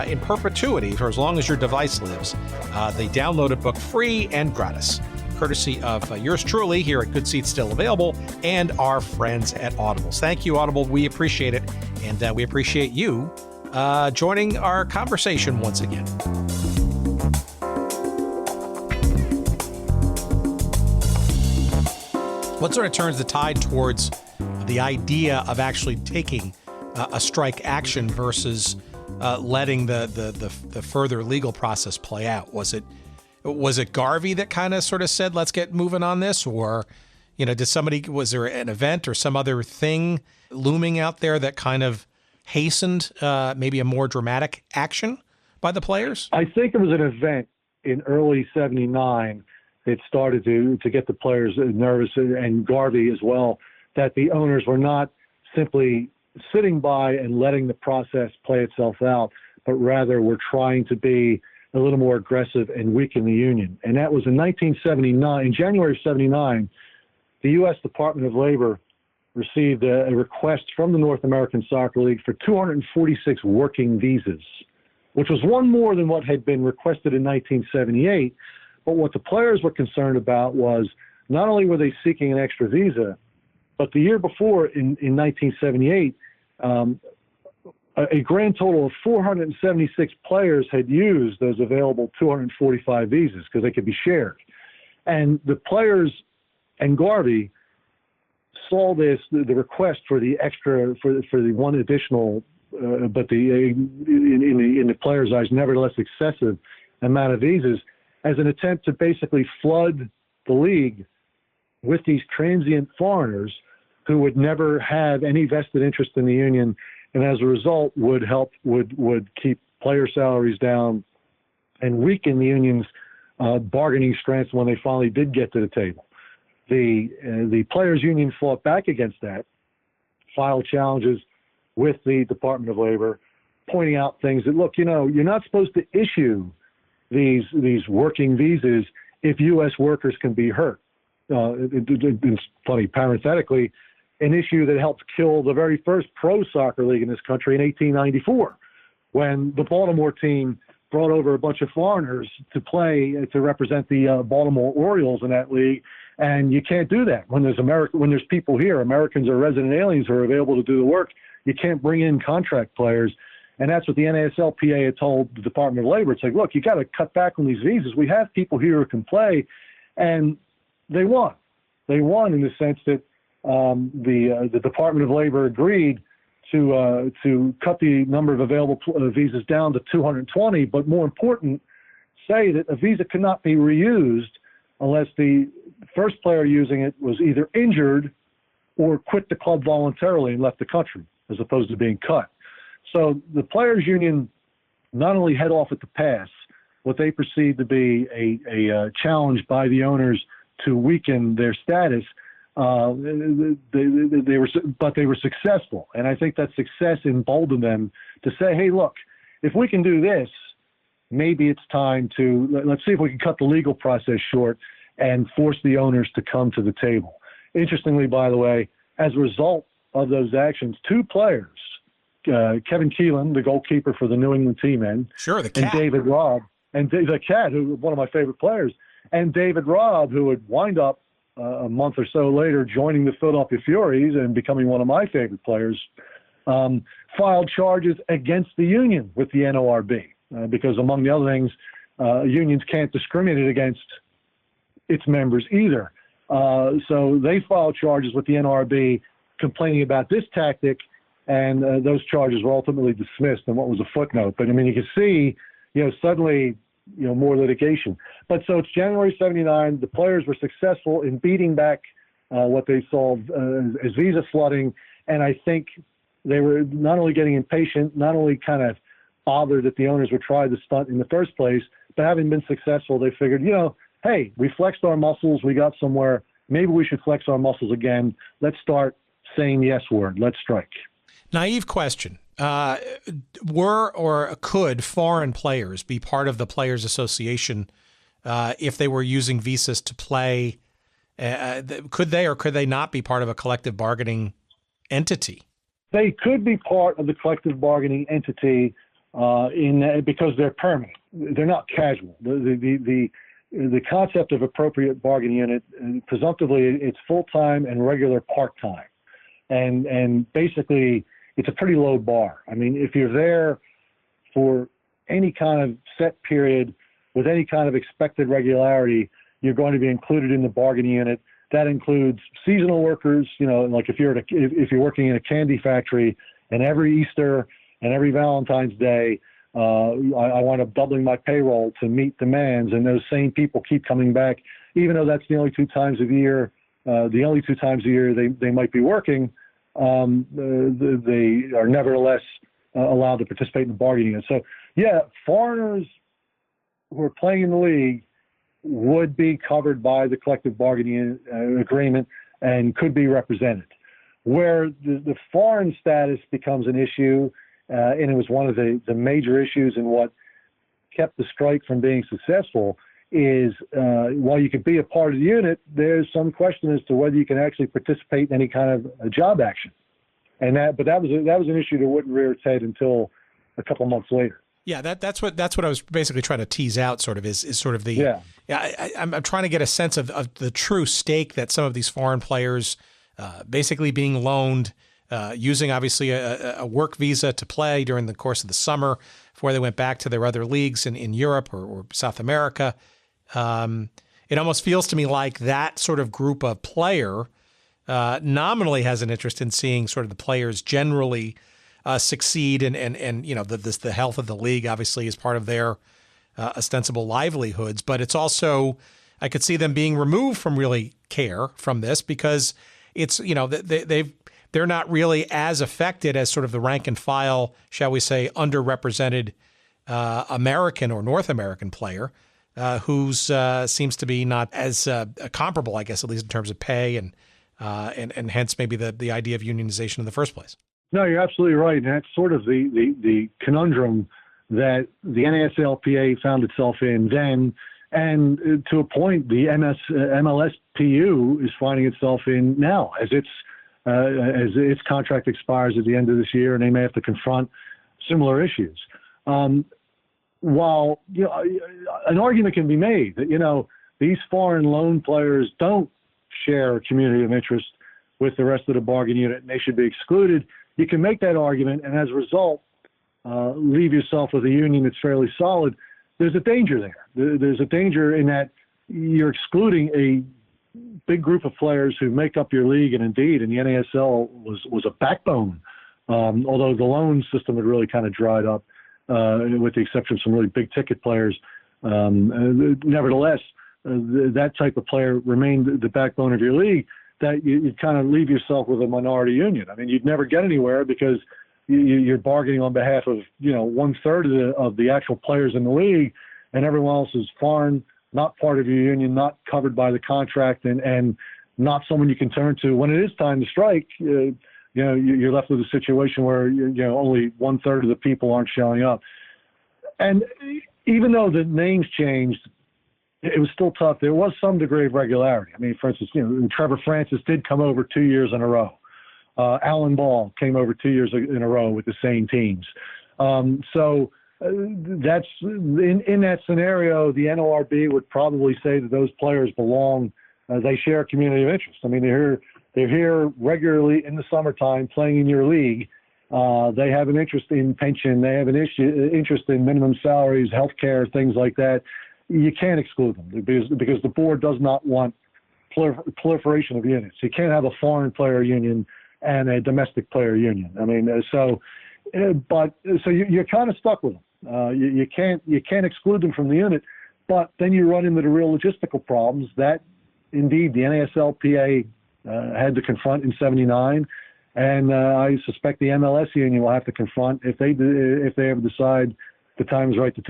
in perpetuity, for as long as your device lives, the downloaded book free and gratis, courtesy of yours truly here at Good Seats Still Available and our friends at Audible. Thank you, Audible. We appreciate it. And we appreciate you joining our conversation once again. What sort of turns the tide towards the idea of actually taking a strike action versus letting the further legal process play out? Was it Garvey that kind of sort of said, let's get moving on this? Or, was there an event or some other thing looming out there that kind of hastened maybe a more dramatic action by the players? I think it was an event in early 79 that started to get the players nervous, and Garvey as well, that the owners were not simply sitting by and letting the process play itself out, but rather were trying to be a little more aggressive and weaken the union. And that was in 1979. In January of 79, the U.S. Department of Labor received a request from the North American Soccer League for 246 working visas, which was one more than what had been requested in 1978. But what the players were concerned about was not only were they seeking an extra visa, but the year before, in 1978, a grand total of 476 players had used those available 245 visas because they could be shared. And the players and Garvey saw the request for the extra, for the one additional, but in the players' eyes, nevertheless excessive amount of visas, as an attempt to basically flood the league with these transient foreigners who would never have any vested interest in the union, and as a result would keep player salaries down and weaken the union's bargaining strength when they finally did get to the table. The players' union fought back against that, filed challenges with the Department of Labor, pointing out things that, look, you're not supposed to issue these working visas if U.S. workers can be hurt. It's funny, parenthetically, an issue that helped kill the very first pro soccer league in this country in 1894, when the Baltimore team brought over a bunch of foreigners to play, to represent the Baltimore Orioles in that league. And you can't do that when there's people here, Americans or resident aliens who are available to do the work. You can't bring in contract players. And that's what the NASLPA had told the Department of Labor. It's like, look, you got to cut back on these visas. We have people here who can play. And they won. They won in the sense that the Department of Labor agreed to cut the number of available visas down to 220, but more important, say that a visa cannot be reused unless the first player using it was either injured or quit the club voluntarily and left the country, as opposed to being cut. So the players' union not only head off at the pass, what they perceived to be a challenge by the owners to weaken their status, they were successful. And I think that success emboldened them to say, hey, look, if we can do this, maybe it's time to, let's see if we can cut the legal process short and force the owners to come to the table. Interestingly, by the way, as a result of those actions, two players, Kevin Keelan, the goalkeeper for the New England T-Men, sure, the cat, and David Robb, and the cat, who was one of my favorite players, and David Robb, who would wind up a month or so later joining the Philadelphia Furies and becoming one of my favorite players, filed charges against the union with the NORB because, among the other things, unions can't discriminate against its members either. So they filed charges with the NRB complaining about this tactic, and those charges were ultimately dismissed in what was a footnote. But I mean, you can see, suddenly, more litigation. But so it's January 79. The players were successful in beating back what they saw as visa flooding, and I think they were not only getting impatient, not only kind of bothered that the owners would try the stunt in the first place, but having been successful, they figured, hey, we flexed our muscles, we got somewhere, maybe we should flex our muscles again. Let's start saying the S word. Let's strike. Naive question. Were or could foreign players be part of the Players Association if they were using visas to play? Could they or could they not be part of a collective bargaining entity? They could be part of the collective bargaining entity because they're permanent. They're not casual. The concept of appropriate bargaining unit, presumptively, it's full-time and regular part-time. And basically, it's a pretty low bar. I mean, if you're there for any kind of set period with any kind of expected regularity, you're going to be included in the bargaining unit. That includes seasonal workers, like if you're working in a candy factory, and every Easter and every Valentine's Day, I wind up doubling my payroll to meet demands, and those same people keep coming back, even though that's the only two times a year they might be working. They are nevertheless allowed to participate in the bargaining unit. So, yeah, foreigners who are playing in the league would be covered by the collective bargaining agreement and could be represented. Where the foreign status becomes an issue, and it was one of the major issues in what kept the strike from being successful, is while you can be a part of the unit, there's some question as to whether you can actually participate in any kind of a job action. But that was an issue that wouldn't rear its head until a couple months later. Yeah, that's what I was basically trying to tease out. Sort of is sort of the I'm trying to get a sense of the true stake that some of these foreign players basically being loaned, using obviously a work visa to play during the course of the summer before they went back to their other leagues in Europe or South America. It almost feels to me like that sort of group of player nominally has an interest in seeing sort of the players generally succeed, and you know the health of the league obviously is part of their ostensible livelihoods. But it's also, I could see them being removed from really care from this because it's, you know, they're not really as affected as sort of the rank and file, shall we say, underrepresented American or North American player who's seems to be not as comparable, I guess, at least in terms of pay and hence maybe the idea of unionization in the first place. No, you're absolutely right. And that's sort of the conundrum that the NASLPA found itself in then. And to a point, the MLSPU is finding itself in now as its contract expires at the end of this year, and they may have to confront similar issues. While, you know, an argument can be made that, you know, these foreign loan players don't share a community of interest with the rest of the bargain unit and they should be excluded, you can make that argument and as a result leave yourself with a union that's fairly solid. There's a danger there. There's a danger in that you're excluding a big group of players who make up your league, and indeed in the NASL was a backbone, although the loan system had really kind of dried up with the exception of some really big ticket players. Nevertheless, that type of player remained the backbone of your league, that you'd kind of leave yourself with a minority union. I mean, you'd never get anywhere because you're bargaining on behalf of, you know, 1/3 of the actual players in the league, and everyone else is foreign, not part of your union, not covered by the contract, and not someone you can turn to when it is time to strike. You know, you're left with a situation where only 1/3 of the people aren't showing up. And even though the names changed, it was still tough. There was some degree of regularity. I mean, for instance, Trevor Francis did come over 2 years in a row. Alan Ball came over 2 years in a row with the same teams. So that's in that scenario, the NLRB would probably say that those players belong. They share a community of interest. I mean, they're here regularly in the summertime playing in your league. They have an interest in pension. They have an interest in minimum salaries, healthcare, things like that. You can't exclude them because the board does not want proliferation of units. You can't have a foreign player union and a domestic player union. I mean, so you're kind of stuck with them. You can't exclude them from the unit, but then you run into the real logistical problems that indeed the NASLPA had to confront in '79, and I suspect the MLS union will have to confront if they ever decide the time is right to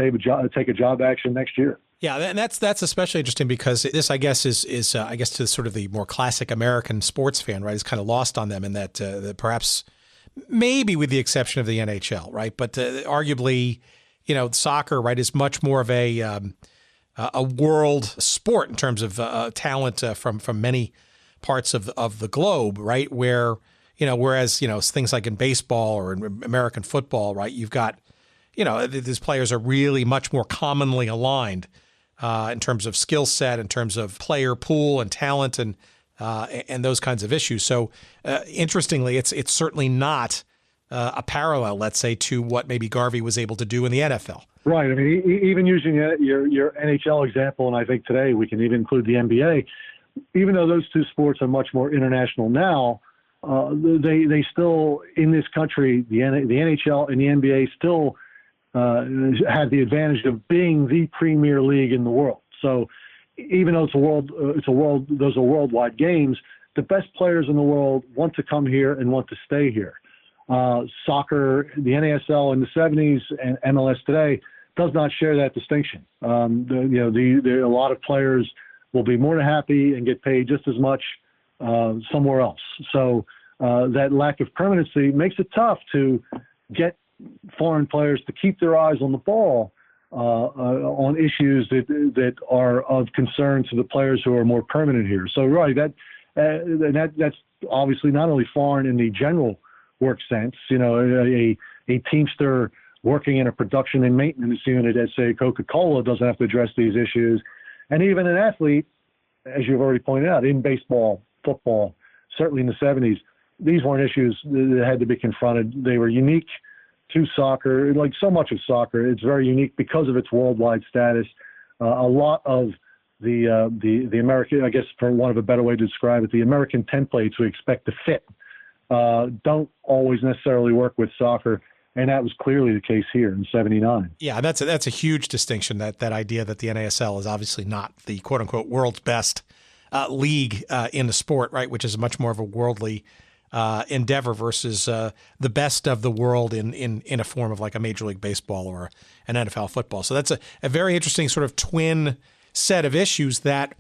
take a job action next year. Yeah, and that's especially interesting because this, I guess, is I guess to sort of the more classic American sports fan, right, is kind of lost on them in that perhaps maybe with the exception of the NHL, right, but arguably, soccer, right, is much more of a world sport in terms of talent from many parts of the globe, right, where whereas things like in baseball or in American football, right, you've got these players are really much more commonly aligned in terms of skill set, in terms of player pool and talent, and those kinds of issues. So, interestingly, it's certainly not a parallel, let's say, to what maybe Garvey was able to do in the NFL. Right. I mean, even using your NHL example, and I think today we can even include the NBA. Even though those two sports are much more international now, they still in this country, the NHL and the NBA still have the advantage of being the premier league in the world. So even though those are worldwide games, the best players in the world want to come here and want to stay here. Soccer, the NASL in the 70s and MLS today does not share that distinction. A lot of players will be more than happy and get paid just as much somewhere else. So that lack of permanency makes it tough to get foreign players to keep their eyes on the ball on issues that are of concern to the players who are more permanent here. So, right, that's obviously not only foreign in the general work sense. You know, a teamster working in a production and maintenance unit at, say, Coca-Cola doesn't have to address these issues. And even an athlete, as you've already pointed out, in baseball, football, certainly in the 70s, these weren't issues that had to be confronted. They were unique to soccer. Like so much of soccer, it's very unique because of its worldwide status. A lot of the American, I guess for want of a better way to describe it, the American templates we expect to fit don't always necessarily work with soccer. And that was clearly the case here in '79. Yeah, that's a huge distinction, that idea that the NASL is obviously not the quote-unquote world's best league in the sport, right, which is much more of a worldly endeavor versus the best of the world in a form of like a Major League Baseball or an NFL football. So that's a very interesting sort of twin set of issues that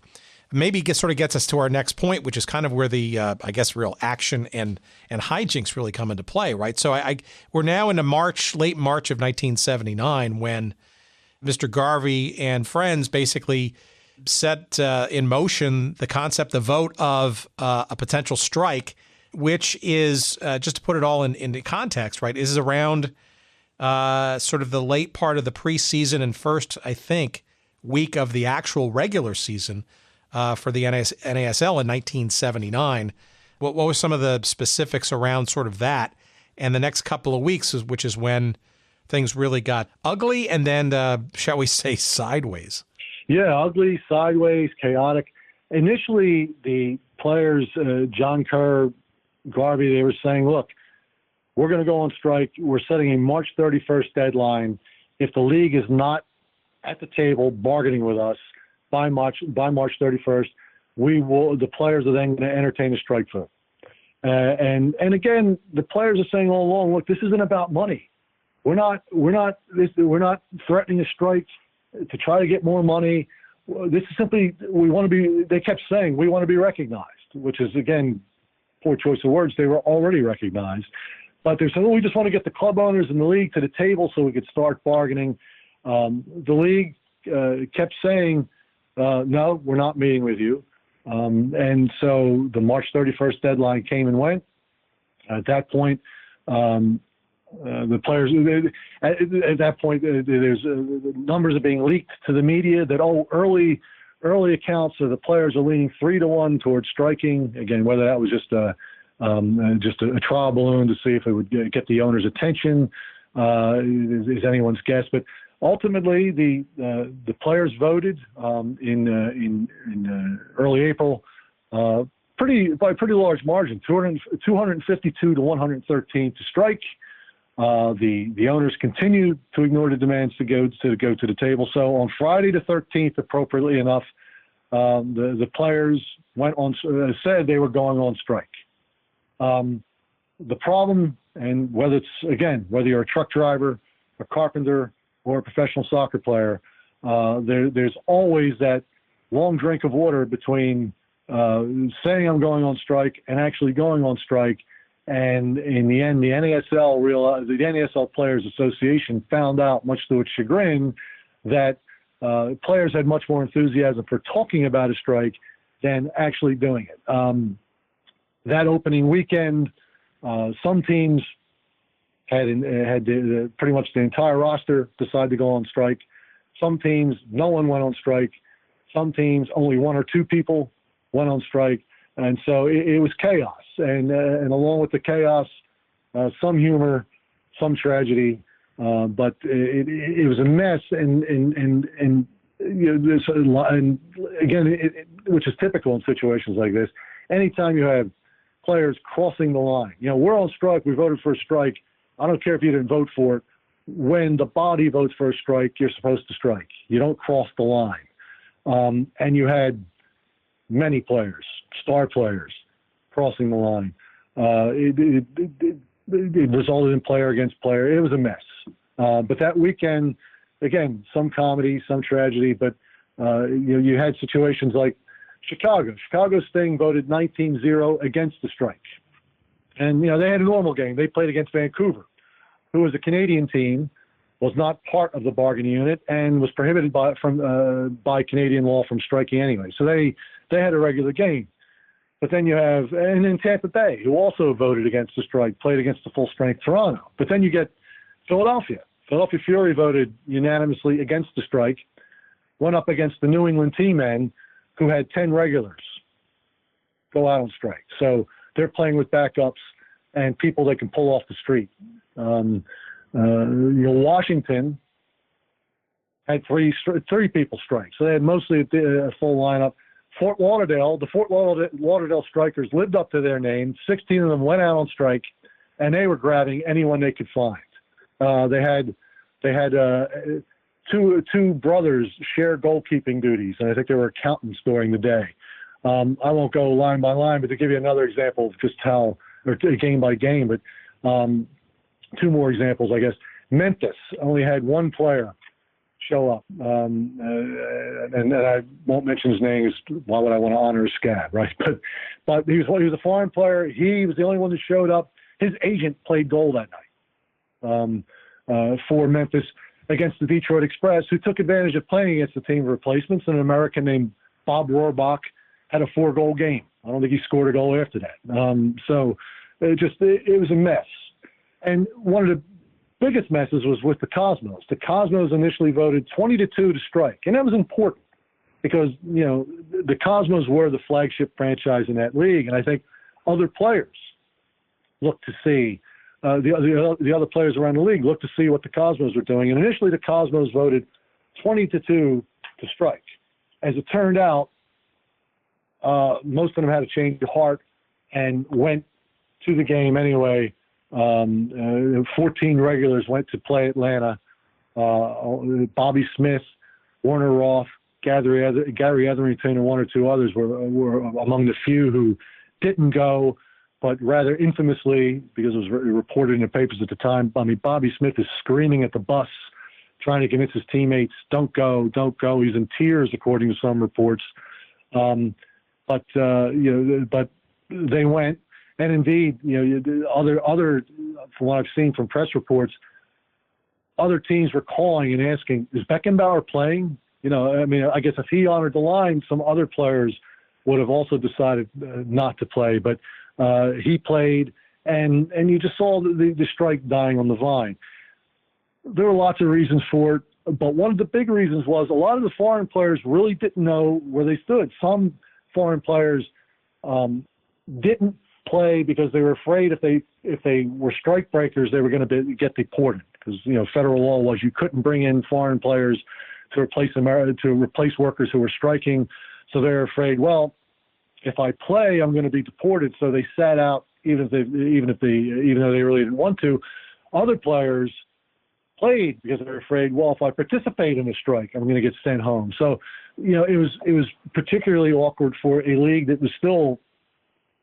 maybe gets us to our next point, which is kind of where the, I guess, real action and hijinks really come into play, right? So we're now into late March of 1979, when Mr. Garvey and friends basically set in motion the concept, the vote of a potential strike, which is, just to put it all into context, right, is around sort of the late part of the preseason and first, I think, week of the actual regular season for the NASL in 1979. What were some of the specifics around sort of that? And the next couple of weeks, which is when things really got ugly and then, shall we say, sideways? Yeah, ugly, sideways, chaotic. Initially, the players, John Kerr, Garvey, they were saying, look, we're going to go on strike. We're setting a March 31st deadline. If the league is not at the table bargaining with us by March 31st, the players are then going to entertain a strike vote. And again, the players are saying all along, look, this isn't about money. We're not threatening a strike to try to get more money. This is simply, they kept saying, we want to be recognized, which is, again, poor choice of words. They were already recognized. But they're saying, we just want to get the club owners in the league to the table so we could start bargaining. The league kept saying, no, we're not meeting with you. And so the March 31st deadline came and went. At that point, the players, at that point, there's numbers are being leaked to the media that, early accounts of the players are leaning 3-1 towards striking. Again, whether that was just a trial balloon to see if it would get the owner's attention is anyone's guess. But ultimately, the players voted in early April, by a pretty large margin, 252 to 113 to strike. The owners continued to ignore the demands to go to the table. So on Friday the 13th, appropriately enough, the players said they were going on strike. The problem, and whether you're a truck driver, a carpenter, or a professional soccer player, there's always that long drink of water between saying I'm going on strike and actually going on strike. And in the end, the NASL Players Association found out, much to its chagrin, that players had much more enthusiasm for talking about a strike than actually doing it. That opening weekend, some teams had pretty much the entire roster decide to go on strike. Some teams, no one went on strike. Some teams, only one or two people went on strike. And so it was chaos. And along with the chaos, some humor, some tragedy, but it was a mess. And again, which is typical in situations like this. Anytime you have players crossing the line, we're on strike. We voted for a strike. I don't care if you didn't vote for it. When the body votes for a strike, you're supposed to strike. You don't cross the line. And you had many players, star players, crossing the line. It resulted in player against player. It was a mess. But that weekend, again, some comedy, some tragedy. But you had situations like Chicago. Chicago Sting voted 19-0 against the strike. And, they had a normal game. They played against Vancouver, who was a Canadian team, was not part of the bargaining unit and was prohibited by Canadian law from striking anyway. So they had a regular game. But then you have, and then Tampa Bay, who also voted against the strike, played against the full-strength Toronto. But then you get Philadelphia. Philadelphia Fury voted unanimously against the strike, went up against the New England T-Men, who had 10 regulars go out on strike. So they're playing with backups and people they can pull off the street. Washington had three people strike. So they had mostly a full lineup. The Fort Lauderdale strikers lived up to their name. 16 of them went out on strike, and they were grabbing anyone they could find. They had two brothers share goalkeeping duties, and I think they were accountants during the day. I won't go line by line, but to give you another example of just how, or game by game, but two more examples, I guess. Memphis only had one player show up, and I won't mention his name. Why would I want to honor his scab, right? But he was a foreign player. He was the only one that showed up. His agent played goal that night for Memphis against the Detroit Express, who took advantage of playing against the team of replacements. And an American named Bob Rohrbach had a 4-goal game. I don't think he scored a goal after that. So it was a mess. And one of the biggest messes was with the Cosmos. The Cosmos initially voted 20-2 to strike, and that was important because, the Cosmos were the flagship franchise in that league, and I think other players looked to see, the other players around the league looked to see what the Cosmos were doing, and initially the Cosmos voted 20-2 to strike. As it turned out, most of them had a change of heart and went to the game anyway. 14 regulars went to play Atlanta. Bobby Smith, Warner Roth, Gary Etherington, and one or two others were among the few who didn't go, but rather infamously, because it was reported in the papers at the time, Bobby Smith is screaming at the bus, trying to convince his teammates, don't go. He's in tears, according to some reports. But they went. And indeed, other, from what I've seen from press reports, other teams were calling and asking, is Beckenbauer playing? I guess if he honored the line, some other players would have also decided not to play. But he played, and you just saw the strike dying on the vine. There were lots of reasons for it, but one of the big reasons was a lot of the foreign players really didn't know where they stood. Some foreign players didn't play because they were afraid if they were strike breakers, they were going to get deported, because federal law was you couldn't bring in foreign players to replace workers who were striking. So they're afraid, well, if I play, I'm going to be deported. So they sat out even though they really didn't want to. Other players played because they're afraid, well, if I participate in a strike, I'm going to get sent home. So it was particularly awkward for a league that was still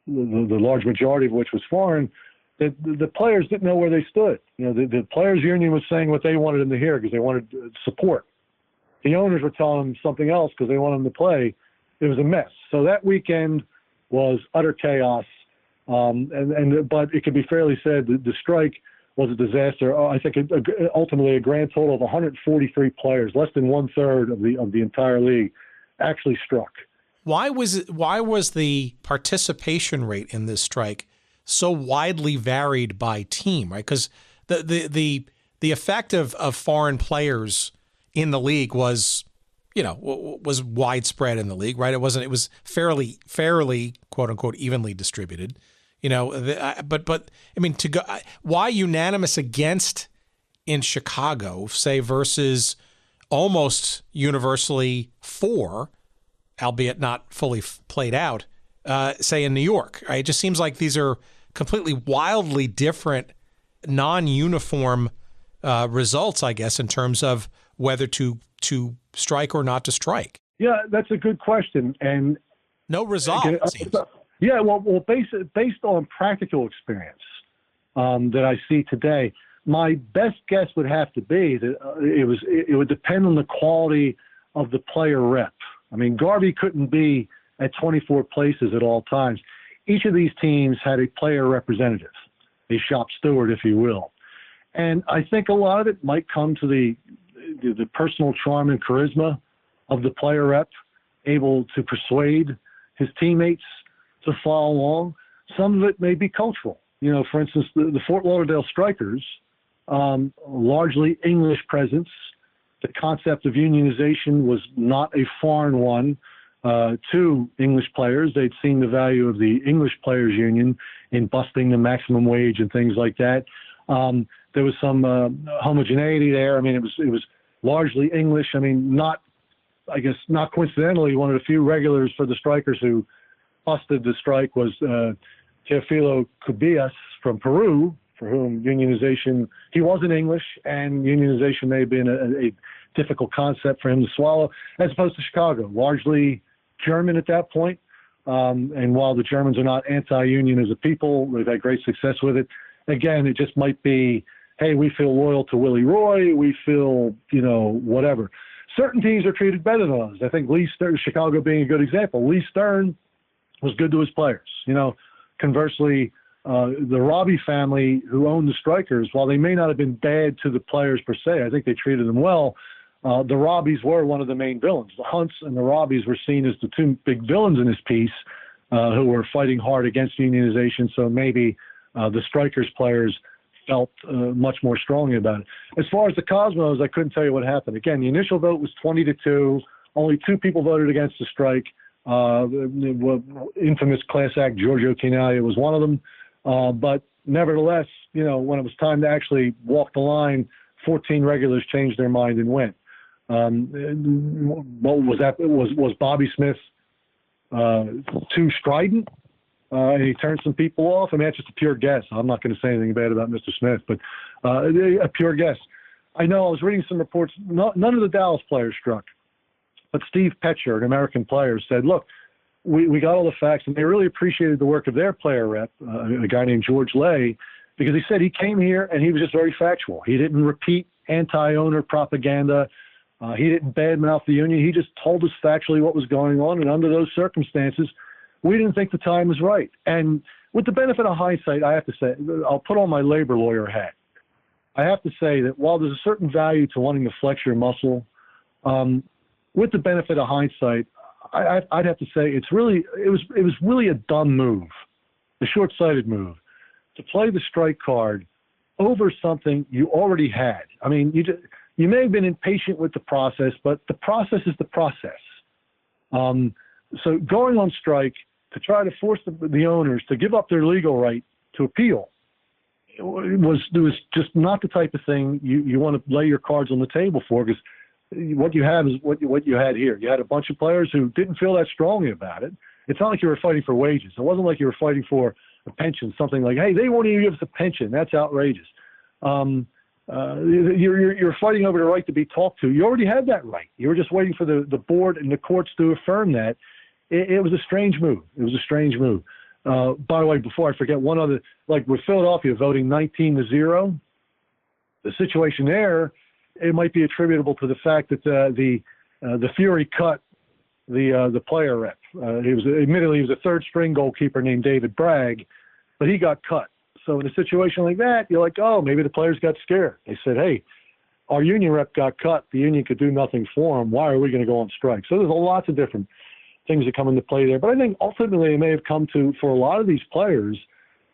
the large majority of which was foreign, that the players didn't know where they stood. The players' union was saying what they wanted them to hear because they wanted support. The owners were telling them something else because they wanted them to play. It was a mess. So that weekend was utter chaos. But it can be fairly said that the strike was a disaster. I think ultimately a grand total of 143 players, less than 1/3 of the entire league, actually struck. Why was the participation rate in this strike so widely varied by team, right? Because the effect of foreign players in the league was widespread in the league, right? It was fairly quote unquote evenly distributed, but I mean, to go, why unanimous against in Chicago, say, versus almost universally for, albeit not fully played out, say in New York. Right? It just seems like these are completely wildly different, non-uniform results, I guess, in terms of whether to strike or not to strike. Yeah, that's a good question. And no resolve, it seems. Yeah, well, based on practical experience that I see today, my best guess would have to be that it would depend on the quality of the player rep. I mean, Garvey couldn't be at 24 places at all times. Each of these teams had a player representative, a shop steward, if you will. And I think a lot of it might come to the personal charm and charisma of the player rep, able to persuade his teammates to follow along. Some of it may be cultural. For instance, the Fort Lauderdale Strikers, largely English presence. The concept of unionization was not a foreign one to English players. They'd seen the value of the English Players Union in busting the maximum wage and things like that. There was some homogeneity there. I mean, it was largely English. I mean, not coincidentally, one of the few regulars for the Strikers who busted the strike was Teofilo Cubillas from Peru, for whom unionization, he wasn't English, and unionization may have been a difficult concept for him to swallow, as opposed to Chicago, largely German at that point. And while the Germans are not anti-union as a people, they've had great success with it. Again, it just might be, hey, we feel loyal to Willie Roy, we feel, whatever. Certain teams are treated better than others. I think Lee Stern, Chicago being a good example. Lee Stern was good to his players. Conversely, the Robbie family who owned the Strikers, while they may not have been bad to the players per se, I think they treated them well. The Robbies were one of the main villains. The Hunts and the Robbies were seen as the two big villains in this piece who were fighting hard against unionization. So maybe the Strikers players felt much more strongly about it. As far as the Cosmos, I couldn't tell you what happened. Again, the initial vote was 20-2. Only 2 people voted against the strike. Infamous class act Giorgio Chinaglia was one of them. But nevertheless, when it was time to actually walk the line, 14 regulars changed their mind and went. What was that? Was Bobby Smith too strident? And he turned some people off? I mean, that's just a pure guess. I'm not going to say anything bad about Mr. Smith, but a pure guess. I know I was reading some reports. None of the Dallas players struck. But Steve Petcher, an American player, said, look, we got all the facts, and they really appreciated the work of their player rep, a guy named George Lay, because he said he came here and he was just very factual. He didn't repeat anti-owner propaganda. He didn't badmouth the union. He just told us factually what was going on, and under those circumstances, we didn't think the time was right. And with the benefit of hindsight, I have to say, I'll put on my labor lawyer hat. I have to say that while there's a certain value to wanting to flex your muscle, with the benefit of hindsight, I'd have to say it was really a dumb move, a short-sighted move, to play the strike card over something you already had. I mean, you may have been impatient with the process, but the process is the process. So going on strike to try to force the owners to give up their legal right to appeal was just not the type of thing you want to lay your cards on the table for, because what you have is what you had here. You had a bunch of players who didn't feel that strongly about it. It's not like you were fighting for wages. It wasn't like you were fighting for a pension, something like, hey, they won't even give us a pension. That's outrageous. You're fighting over the right to be talked to. You already had that right. You were just waiting for the board and the courts to affirm that. It was a strange move. It was a strange move. By the way, before I forget, one other, like with Philadelphia voting 19-0, the situation there, it might be attributable to the fact that the Fury cut the player rep. He was a third string goalkeeper named David Bragg, but he got cut. So in a situation like that, you're like, oh, maybe the players got scared. They said, hey, our union rep got cut. The union could do nothing for him. Why are we going to go on strike? So there's lots of different things that come into play there. But I think ultimately it may have come to, for a lot of these players,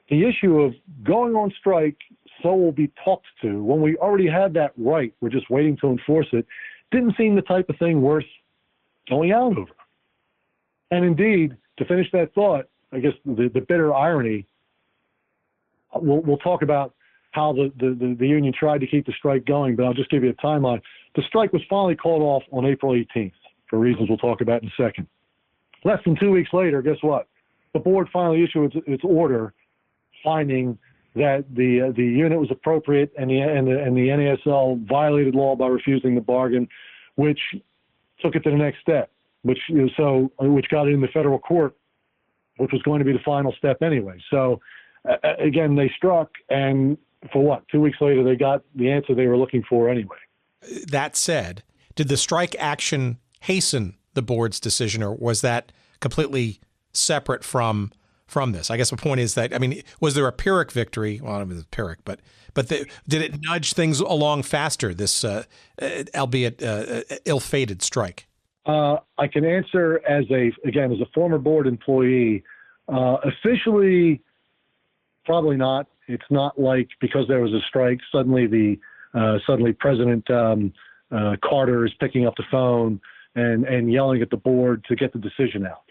the issue of going on strike so we'll be talked to. When we already had that right, we're just waiting to enforce it, didn't seem the type of thing worth going out over. And indeed, to finish that thought, I guess the bitter irony, we'll talk about how the union tried to keep the strike going, but I'll just give you a timeline. The strike was finally called off on April 18th for reasons we'll talk about in a second. Less than 2 weeks later, guess what? The board finally issued its order finding that the unit was appropriate and the NASL violated law by refusing the bargain, which took it to the next step, which got it in the federal court, which was going to be the final step anyway. So again, they struck, and for what? 2 weeks later, they got the answer they were looking for anyway. That said, did the strike action hasten the board's decision, or was that completely separate from from this? I guess the point is that, I mean, was there a Pyrrhic victory? Well, I don't know if it was Pyrrhic, but did it nudge things along faster, this albeit ill-fated strike? I can answer as a former board employee. Officially, probably not. It's not like because there was a strike, suddenly President Carter is picking up the phone and yelling at the board to get the decision out.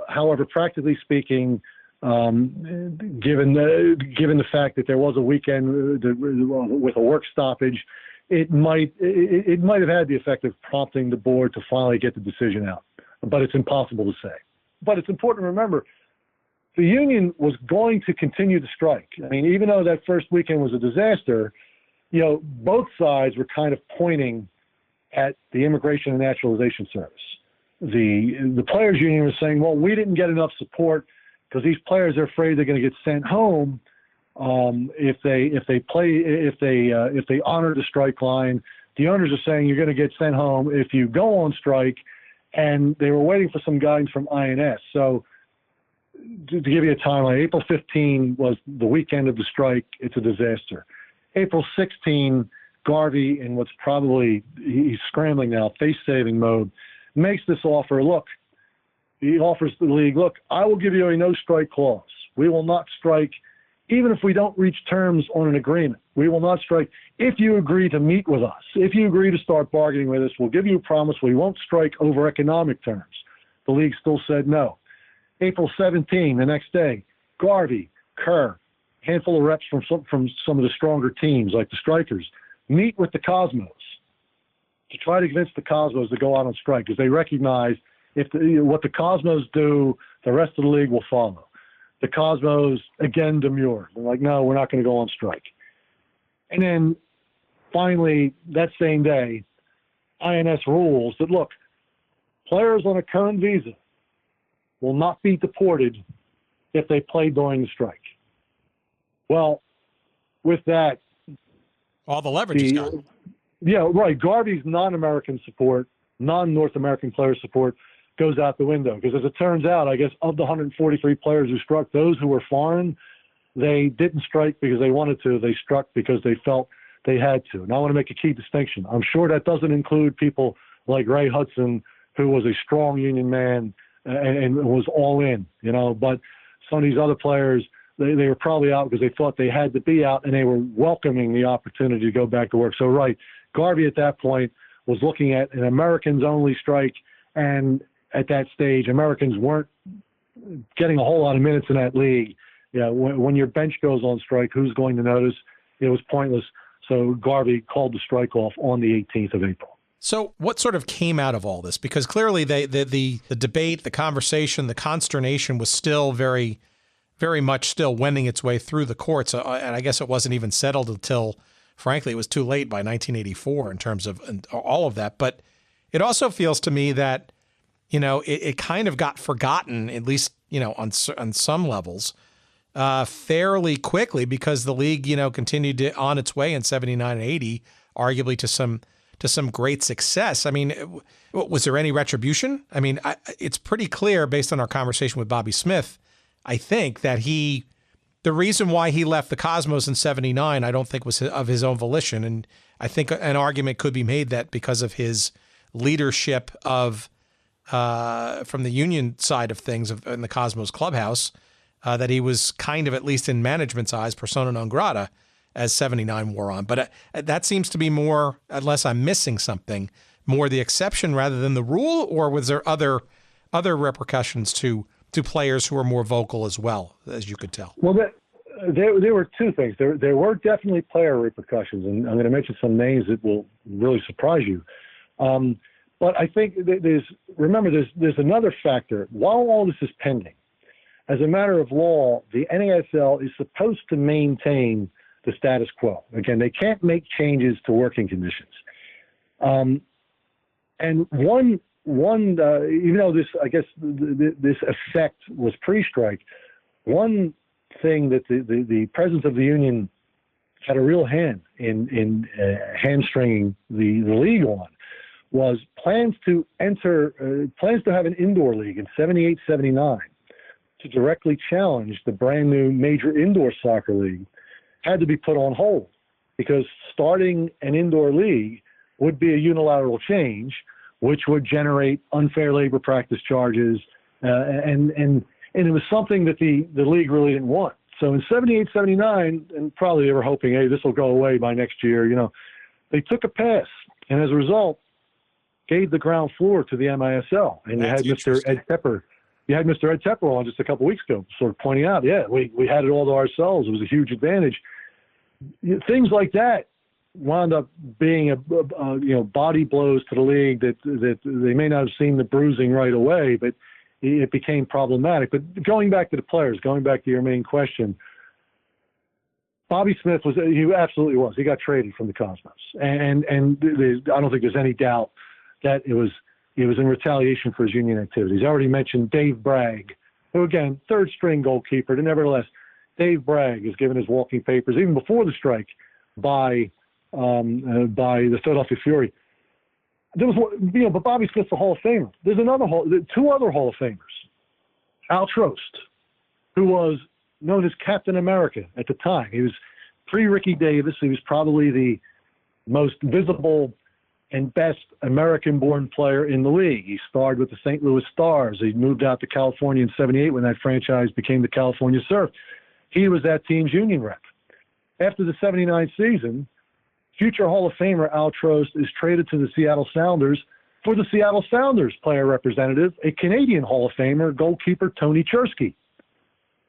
However, practically speaking, given the fact that there was a weekend with a work stoppage, it might have had the effect of prompting the board to finally get the decision out. But it's impossible to say. But it's important to remember, the union was going to continue to strike. I mean, even though that first weekend was a disaster, both sides were kind of pointing at the Immigration and Naturalization Service. The players' union was saying, well, we didn't get enough support because these players are afraid they're going to get sent home if they honor the strike line. The owners are saying you're going to get sent home if you go on strike, and they were waiting for some guidance from INS. So to give you a timeline, April 15 was the weekend of the strike. It's a disaster. April 16, Garvey, in what's probably, he's scrambling now, face-saving mode, makes this offer. Look, he offers the league, look, I will give you a no-strike clause. We will not strike even if we don't reach terms on an agreement. We will not strike if you agree to meet with us. If you agree to start bargaining with us, we'll give you a promise we won't strike over economic terms. The league still said no. April 17, the next day, Garvey, Kerr, handful of reps from some of the stronger teams like the Strikers, meet with the Cosmos to try to convince the Cosmos to go out on strike because they recognize what the Cosmos do, the rest of the league will follow. The Cosmos, again, demur. They're like, no, we're not going to go on strike. And then finally, that same day, INS rules that, look, players on a current visa will not be deported if they play during the strike. Well, with that, all the leverage is gone. Yeah, right. Garvey's non-American support, non-North American player support goes out the window because, as it turns out, I guess of the 143 players who struck, those who were foreign, they didn't strike because they wanted to. They struck because they felt they had to. And I want to make a key distinction. I'm sure that doesn't include people like Ray Hudson, who was a strong union man and was all in, but some of these other players, they were probably out because they thought they had to be out and they were welcoming the opportunity to go back to work. So, right, Garvey at that point was looking at an Americans-only strike, and at that stage, Americans weren't getting a whole lot of minutes in that league. When your bench goes on strike, who's going to notice? It was pointless. So Garvey called the strike off on the 18th of April. So what sort of came out of all this? Because clearly the debate, the conversation, the consternation was still very, very much still wending its way through the courts. And I guess it wasn't even settled until, frankly, it was too late by 1984 in terms of all of that. But it also feels to me that, it kind of got forgotten, at least, on some levels, fairly quickly because the league, continued on its way in 79 and 80, arguably to some great success. I mean, was there any retribution? I mean, it's pretty clear based on our conversation with Bobby Smith, I think, that the reason why he left the Cosmos in 79, I don't think was of his own volition. And I think an argument could be made that because of his leadership from the union side of things in the Cosmos clubhouse, that he was kind of, at least in management's eyes, persona non grata as 79 wore on. But that seems to be more, unless I'm missing something, more the exception rather than the rule, or was there other repercussions to players who are more vocal as well, as you could tell? Well, there were two things. There were definitely player repercussions, and I'm going to mention some names that will really surprise you. But I think there's another factor. While all this is pending, as a matter of law, the NASL is supposed to maintain the status quo. Again, they can't make changes to working conditions. And one, even though this effect was pre-strike, one thing that the president of the union had a real hand in hamstringing the league on was plans to have an indoor league in 78, 79. to directly challenge the brand new major indoor soccer league had to be put on hold, because starting an indoor league would be a unilateral change, which would generate unfair labor practice charges, and it was something that the league really didn't want. So in 78, 79, and probably they were hoping, hey, this will go away by next year, they took a pass, and as a result, gave the ground floor to the MISL. And you had Mr. Ed Tepper. You had Mr. Ed Tepper on just a couple of weeks ago, sort of pointing out, we had it all to ourselves. It was a huge advantage. Things like that wound up being body blows to the league that they may not have seen the bruising right away, but it became problematic. But going back to the players, going back to your main question, Bobby Smith he absolutely was. He got traded from the Cosmos, and I don't think there's any doubt that it was in retaliation for his union activities. I already mentioned Dave Bragg, who again, third string goalkeeper, but nevertheless, Dave Bragg is given his walking papers even before the strike by the Philadelphia Fury. There was, but Bobby Smith's a Hall of Famer. There's two other Hall of Famers. Al Trost, who was known as Captain America at the time. He was pre-Ricky Davis. He was probably the most visible and best American-born player in the league. He starred with the St. Louis Stars. He moved out to California in 78 when that franchise became the California Surf. He was that team's union rep. After the 79 season, future Hall of Famer Al Trost is traded to the Seattle Sounders for the Seattle Sounders player representative, a Canadian Hall of Famer, goalkeeper Tony Chersky.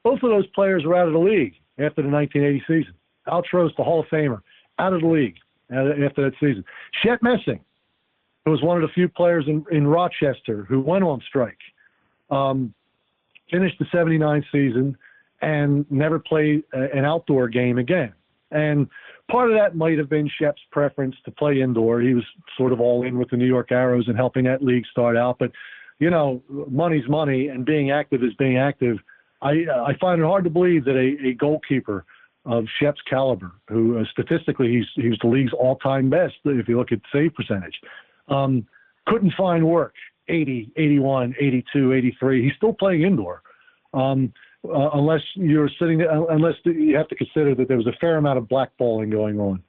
Both of those players were out of the league after the 1980 season. Al Trost, the Hall of Famer, out of the league after that season. Chet Messing, who was one of the few players in Rochester who went on strike, finished the 79 season and never played an outdoor game again. And part of that might have been Shep's preference to play indoor. He was sort of all in with the New York Arrows and helping that league start out. But, money's money, and being active is being active. I find it hard to believe that a goalkeeper of Shep's caliber, who statistically he was the league's all-time best if you look at save percentage, couldn't find work. 80, 81, 82, 83. He's still playing indoor. Unless you have to consider that there was a fair amount of blackballing going on.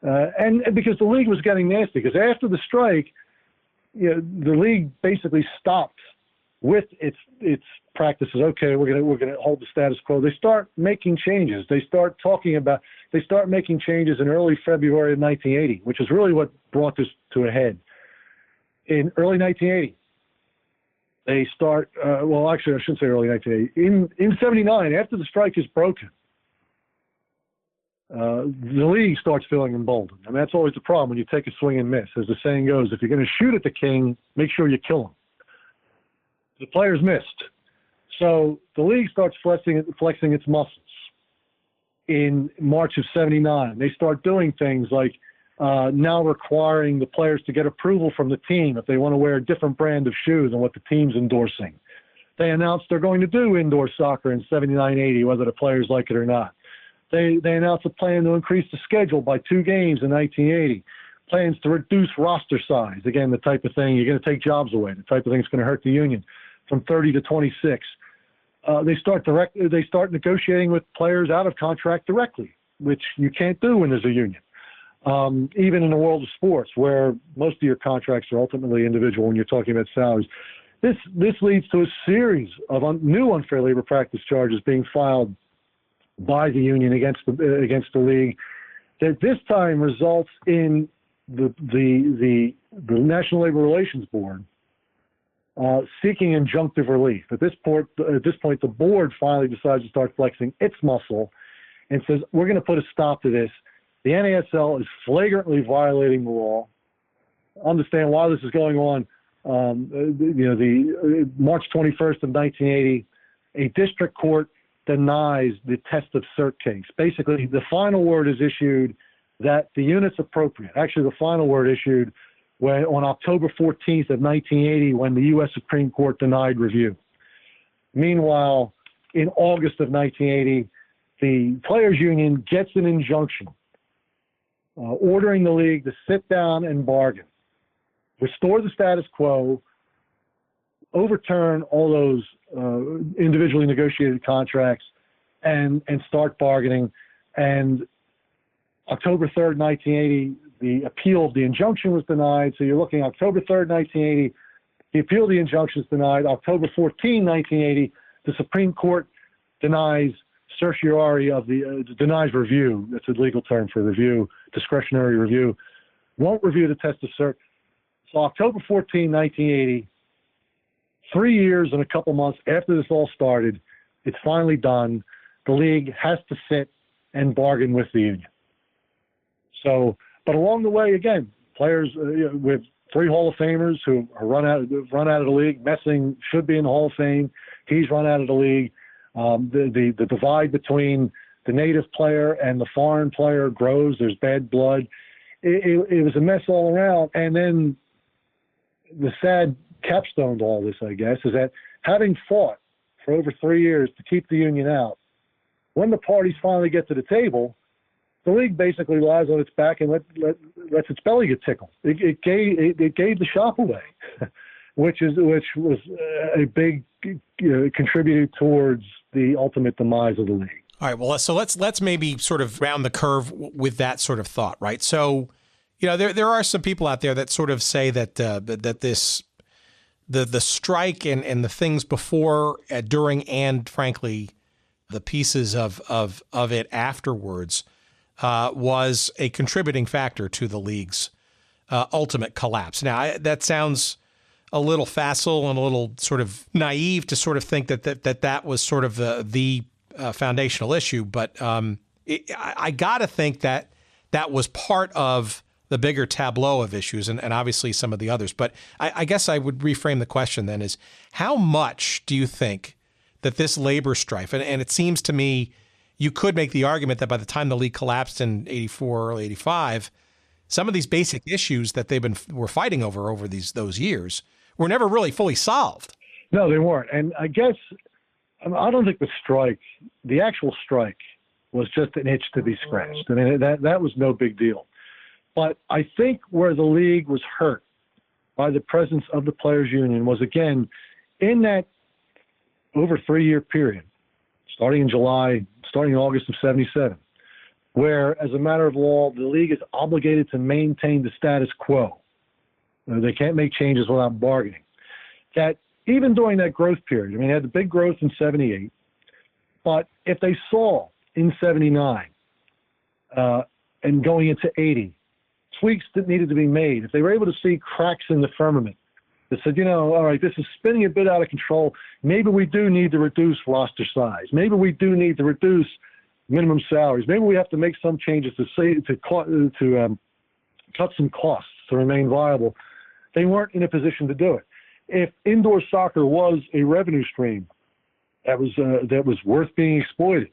And because the league was getting nasty, because after the strike, the league basically stopped with its practices. Okay, we're gonna hold the status quo. They start making changes. They start making changes in early February of 1980, which is really what brought this to a head. In early 1980, they start, actually, I shouldn't say early 1980. In 79, after the strike is broken, the league starts feeling emboldened. I mean, that's always the problem when you take a swing and miss. As the saying goes, if you're going to shoot at the king, make sure you kill him. The players missed. So the league starts flexing its muscles. In March of 79, they start doing things like now requiring the players to get approval from the team if they want to wear a different brand of shoes than what the team's endorsing. They announced they're going to do indoor soccer in 79-80, whether the players like it or not. They announced a plan to increase the schedule by 2 games in 1980. Plans to reduce roster size. Again, the type of thing, you're going to take jobs away. The type of thing that's going to hurt the union, from 30 to 26. They start negotiating with players out of contract directly, which you can't do when there's a union. Even in the world of sports, where most of your contracts are ultimately individual when you're talking about salaries. This leads to a series of new unfair labor practice charges being filed by the union against the league, that this time results in the National Labor Relations Board seeking injunctive relief. At this point, the board finally decides to start flexing its muscle and says, we're going to put a stop to this. The NASL is flagrantly violating the law. Understand why this is going on. The March 21st of 1980, a district court denies the test of cert case. Basically, the final word is issued that the unit's appropriate. Actually, the final word issued on October 14th of 1980, when the U.S. Supreme Court denied review. Meanwhile, in August of 1980, the Players Union gets an injunction ordering the league to sit down and bargain, restore the status quo, overturn all those individually negotiated contracts and start bargaining. And October 3rd, 1980, the appeal of the injunction was denied. So you're looking October 3rd, 1980, the appeal of the injunction is denied. October 14, 1980, the Supreme Court denies certiorari of denies review. That's a legal term for review, discretionary review. Won't review the test of cert. So October 14, 1980, 3 years and a couple months after this all started, it's finally done. The league has to sit and bargain with the union. So, but along the way, again, players with 3 Hall of Famers who are run out of the league. Messing should be in the Hall of Fame. He's run out of the league. The divide between the native player and the foreign player grows. There's bad blood. It was a mess all around. And then the sad capstone to all this, I guess, is that having fought for over 3 years to keep the union out, when the parties finally get to the table, the league basically lies on its back and lets its belly get tickled. It gave the shop away, which was a big contributor towards the ultimate demise of the league. All right. Well, so let's maybe sort of round the curve with that sort of thought, right? So, there are some people out there that sort of say that the strike and the things before, during, and frankly, the pieces of it afterwards was a contributing factor to the league's ultimate collapse. Now, that sounds a little facile and a little sort of naive to sort of think that was sort of the foundational issue, but I got to think that was part of the bigger tableau of issues and obviously some of the others. But I guess I would reframe the question then is, how much do you think that this labor strife, and it seems to me you could make the argument that by the time the league collapsed in 84, early 85, some of these basic issues that were fighting over those years were never really fully solved. No, they weren't. And I guess, I don't think the actual strike was just an itch to be scratched. I mean, that was no big deal. But I think where the league was hurt by the presence of the players' union was, again, in that over 3-year period, starting in August of 77, where, as a matter of law, the league is obligated to maintain the status quo. They can't make changes without bargaining. That even during that growth period, I mean, they had the big growth in 78, but if they saw in 79 and going into 80, tweaks that needed to be made, if they were able to see cracks in the firmament that said, all right, this is spinning a bit out of control, maybe we do need to reduce roster size. Maybe we do need to reduce minimum salaries. Maybe we have to make some changes to cut some costs to remain viable. They weren't in a position to do it. If indoor soccer was a revenue stream that was worth being exploited,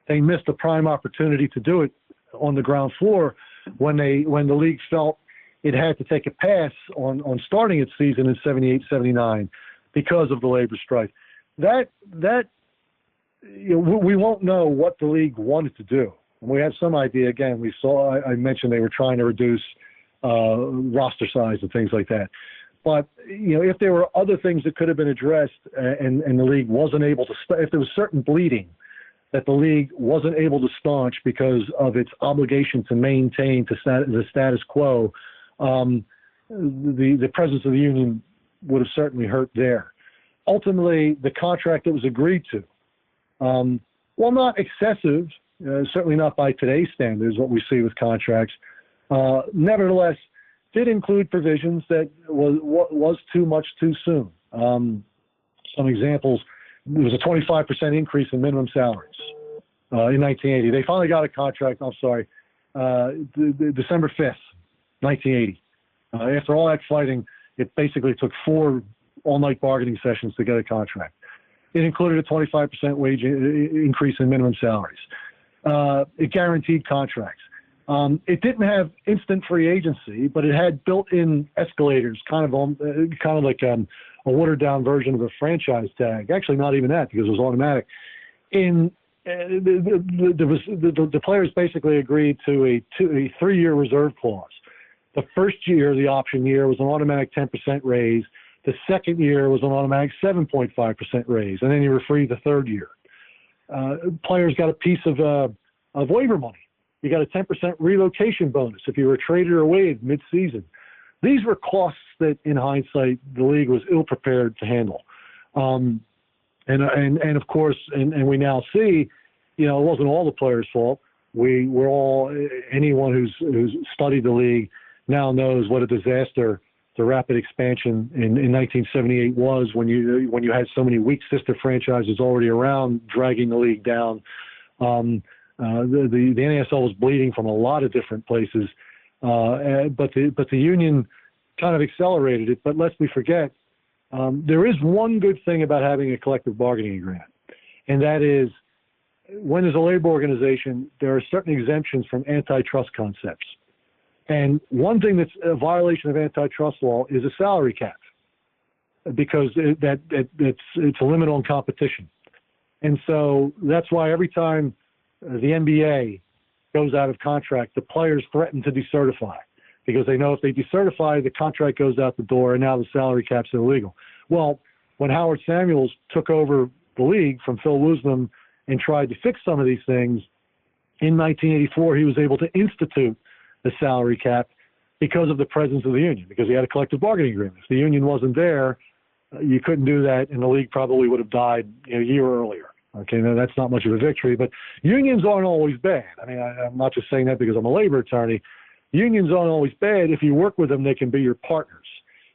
they missed a prime opportunity to do it on the ground floor when the league felt it had to take a pass on starting its season in 78, 79 because of the labor strike. We won't know what the league wanted to do. We have some idea. Again, I mentioned they were trying to reduce roster size and things like that. But, if there were other things that could have been addressed and the league wasn't able to, if there was certain bleeding that the league wasn't able to staunch because of its obligation to maintain the status quo, the presence of the union would have certainly hurt there. Ultimately, the contract that was agreed to, while not excessive, certainly not by today's standards, what we see with contracts, nevertheless, did include provisions that was too much too soon. Some examples, there was a 25% increase in minimum salaries in 1980. They finally got a contract, December 5th, 1980. After all that fighting, it basically took 4 all-night bargaining sessions to get a contract. It included a 25% wage increase in minimum salaries. It guaranteed contracts. It didn't have instant free agency, but it had built-in escalators, kind of like a watered-down version of a franchise tag. Actually, not even that, because it was automatic. The players basically agreed to a 3-year reserve clause. The first year, the option year, was an automatic 10% raise. The second year was an automatic 7.5% raise, and then you were free the third year. Players got a piece of waiver money. You got a 10% relocation bonus if you were traded or waived mid-season. These were costs that, in hindsight, the league was ill-prepared to handle. And of course, and we now see, it wasn't all the players' fault. Anyone who's studied the league now knows what a disaster the rapid expansion in 1978 was, when you had so many weak sister franchises already around, dragging the league down. The NASL was bleeding from a lot of different places, but the union kind of accelerated it. But lest we forget, there is one good thing about having a collective bargaining agreement, and that is, when there's a labor organization, there are certain exemptions from antitrust concepts. And one thing that's a violation of antitrust law is a salary cap, because it's a limit on competition. And so that's why every time the NBA goes out of contract, the players threaten to decertify, because they know if they decertify, the contract goes out the door, and now the salary cap's illegal. Well, when Howard Samuels took over the league from Phil Woosnam and tried to fix some of these things, in 1984, he was able to institute the salary cap because of the presence of the union, because he had a collective bargaining agreement. If the union wasn't there, you couldn't do that, and the league probably would have died a year earlier. Okay, now that's not much of a victory, but unions aren't always bad. I mean, I'm not just saying that because I'm a labor attorney. Unions aren't always bad. If you work with them, they can be your partners.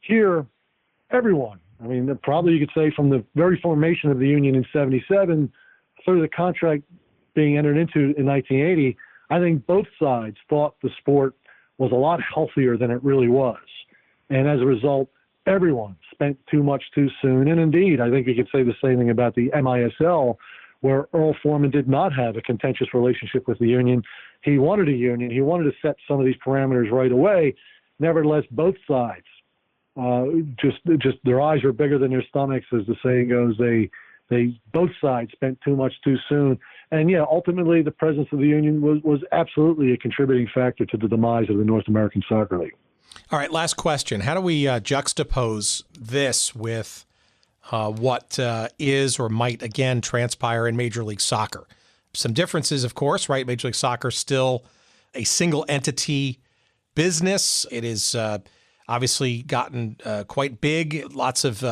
Here, everyone, I mean, probably you could say from the very formation of the union in 77 through the contract being entered into in 1980, I think both sides thought the sport was a lot healthier than it really was. And as a result, everyone spent too much too soon. And indeed, I think we could say the same thing about the MISL, where Earl Foreman did not have a contentious relationship with the union. He wanted a union. He wanted to set some of these parameters right away. Nevertheless, both sides, just their eyes were bigger than their stomachs, as the saying goes. They both sides spent too much too soon. And yeah, ultimately the presence of the union was absolutely a contributing factor to the demise of the North American Soccer League. All right, last question. How do we juxtapose this with what is or might, again, transpire in Major League Soccer? Some differences, of course, right? Major League Soccer is still a single entity business. It is obviously gotten quite big, lots of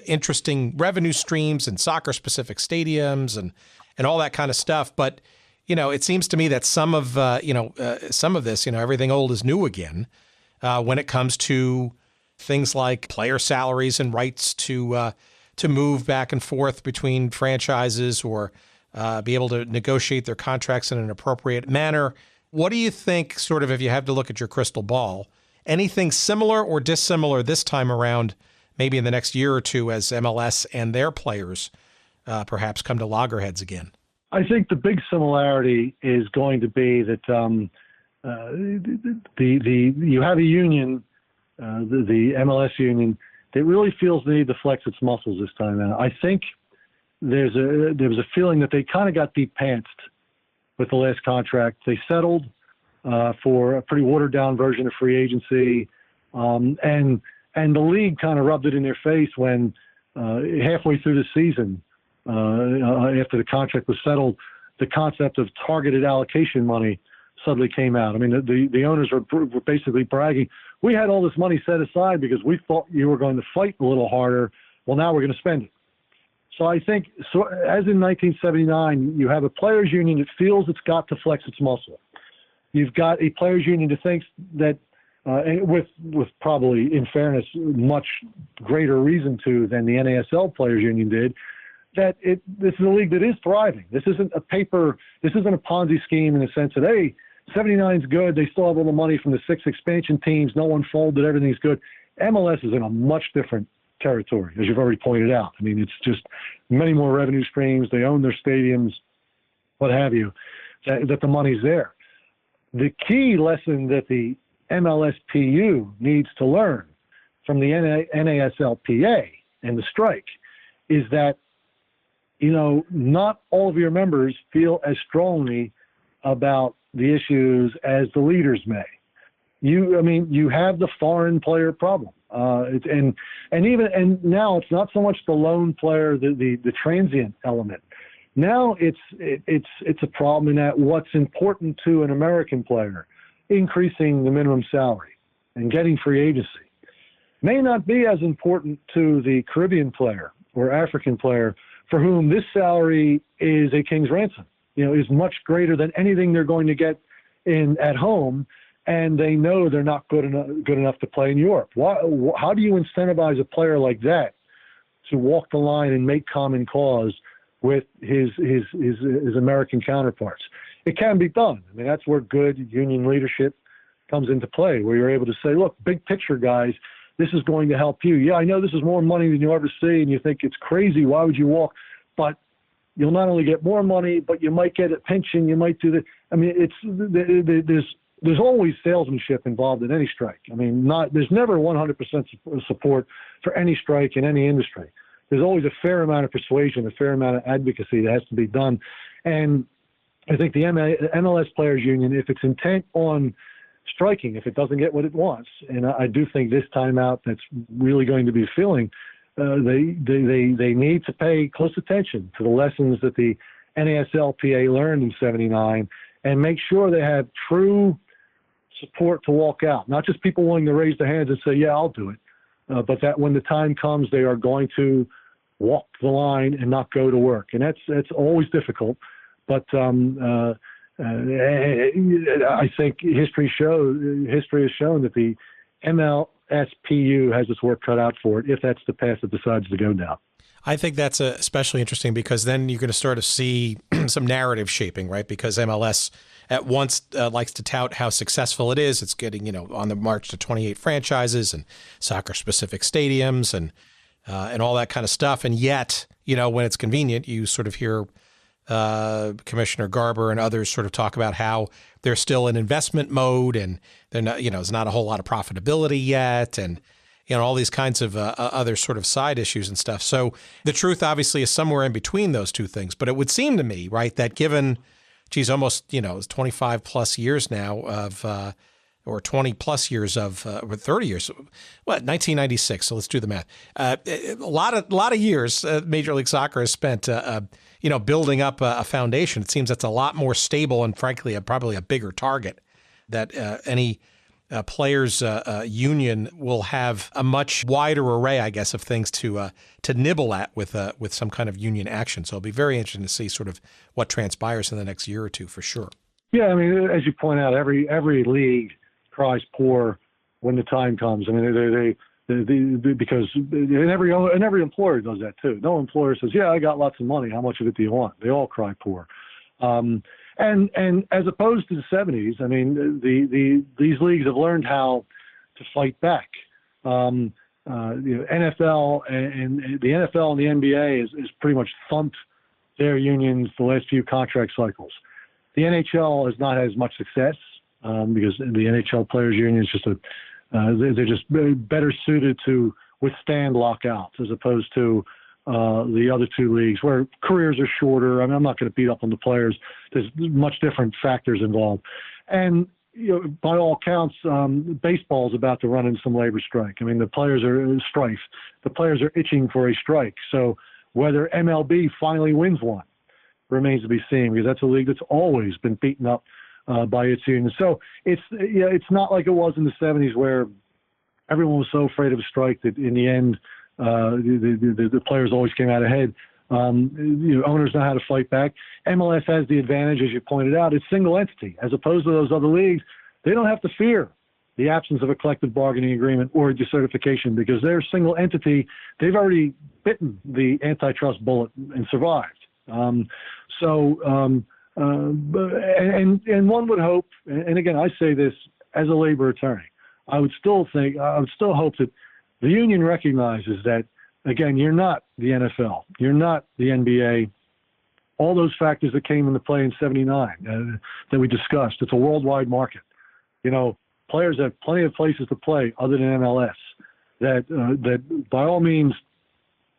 interesting revenue streams and soccer-specific stadiums and all that kind of stuff. But, it seems to me that some of this, everything old is new again when it comes to things like player salaries and rights to move back and forth between franchises or be able to negotiate their contracts in an appropriate manner. What do you think, sort of, if you have to look at your crystal ball, anything similar or dissimilar this time around, maybe in the next year or two, as MLS and their players perhaps come to loggerheads again? I think the big similarity is going to be that you have a union, the MLS union, that really feels the need to flex its muscles this time. And I think there was a feeling that they kind of got deep pantsed with the last contract. They settled for a pretty watered down version of free agency, and the league kind of rubbed it in their face when halfway through the season, after the contract was settled, the concept of targeted allocation money suddenly came out. I mean, the owners were basically bragging, we had all this money set aside because we thought you were going to fight a little harder. Well, now we're going to spend it. So I think, as in 1979, you have a players' union that feels it's got to flex its muscle. You've got a players' union that thinks that, with probably, in fairness, much greater reason to than the NASL players' union did, that this is a league that is thriving. This isn't a Ponzi scheme in the sense that, hey, 79's good. They still have all the money from the 6 expansion teams. No one folded. Everything's good. MLS is in a much different territory, as you've already pointed out. I mean, it's just many more revenue streams. They own their stadiums, what have you, that the money's there. The key lesson that the MLSPU needs to learn from the NASLPA and the strike is that, not all of your members feel as strongly about the issues as the leaders may. You have the foreign player problem. And now it's not so much the lone player, the transient element. Now it's a problem in that what's important to an American player, increasing the minimum salary and getting free agency, may not be as important to the Caribbean player or African player for whom this salary is a king's ransom, is much greater than anything they're going to get at home, and they know they're not good enough to play in Europe. How do you incentivize a player like that to walk the line and make common cause with his American counterparts? It can be done. I mean, that's where good union leadership comes into play, where you're able to say, look, big picture, guys, this is going to help you. Yeah, I know this is more money than you'll ever see, and you think it's crazy. Why would you walk? But you'll not only get more money, but you might get a pension. You might do the. I mean, there's always salesmanship involved in any strike. I mean, there's never 100% support for any strike in any industry. There's always a fair amount of persuasion, a fair amount of advocacy that has to be done. And I think the MLS Players Union, if it's intent on striking, if it doesn't get what it wants, and I do think this timeout that's really going to be feeling, they need to pay close attention to the lessons that the NASL/PA learned in '79 and make sure they have true support to walk out, not just people willing to raise their hands and say, yeah, I'll do it, but that when the time comes, they are going to walk the line and not go to work. And that's always difficult, but I think history has shown that the MLSPU has its work cut out for it if that's the path it decides to go down. I think that's especially interesting because then you're going to start to see some narrative shaping, right? Because MLS at once likes to tout how successful it is. It's getting, on the march to 28 franchises and soccer-specific stadiums and all that kind of stuff. And yet, when it's convenient, you sort of hear Commissioner Garber and others sort of talk about how they're still in investment mode and they're not, there's not a whole lot of profitability yet, and all these kinds of other sort of side issues and stuff. So the truth obviously is somewhere in between those two things. But it would seem to me, right, that given, almost, it's 25 plus years now of, or 20 plus years of, or 30 years, 1996. So let's do the math. A lot of years Major League Soccer has spent, building up a foundation. It seems that's a lot more stable and frankly, probably a bigger target that any players union will have a much wider array, I guess, of things to nibble at with some kind of union action. So it'll be very interesting to see sort of what transpires in the next year or two, for sure. Yeah, I mean, as you point out, every league cries poor when the time comes. I mean, they because every employer does that too. No employer says, "Yeah, I got lots of money. How much of it do you want?" They all cry poor. And as opposed to the 70s, I mean, these leagues have learned how to fight back. The NFL and the NBA has pretty much thumped their unions the last few contract cycles. The NHL has not had as much success because the NHL Players Union is just they're just better suited to withstand lockouts as opposed to the other two leagues where careers are shorter. I mean, I'm not going to beat up on the players. There's much different factors involved. And, by all counts, baseball is about to run into some labor strike. I mean, the players are in strife. The players are itching for a strike. So whether MLB finally wins one remains to be seen, because that's a league that's always been beaten up by its union. So it's not like it was in the 70s where everyone was so afraid of a strike that in the end, the players always came out ahead. Owners know how to fight back. MLS has the advantage, as you pointed out, it's single entity. As opposed to those other leagues, they don't have to fear the absence of a collective bargaining agreement or a decertification because they're a single entity. They've already bitten the antitrust bullet and survived. And one would hope, and again, I say this as a labor attorney, I would still hope that the union recognizes that, again, you're not the NFL, you're not the NBA. All those factors that came into play in '79 that we discussed, it's a worldwide market. Players have plenty of places to play other than MLS. That by all means,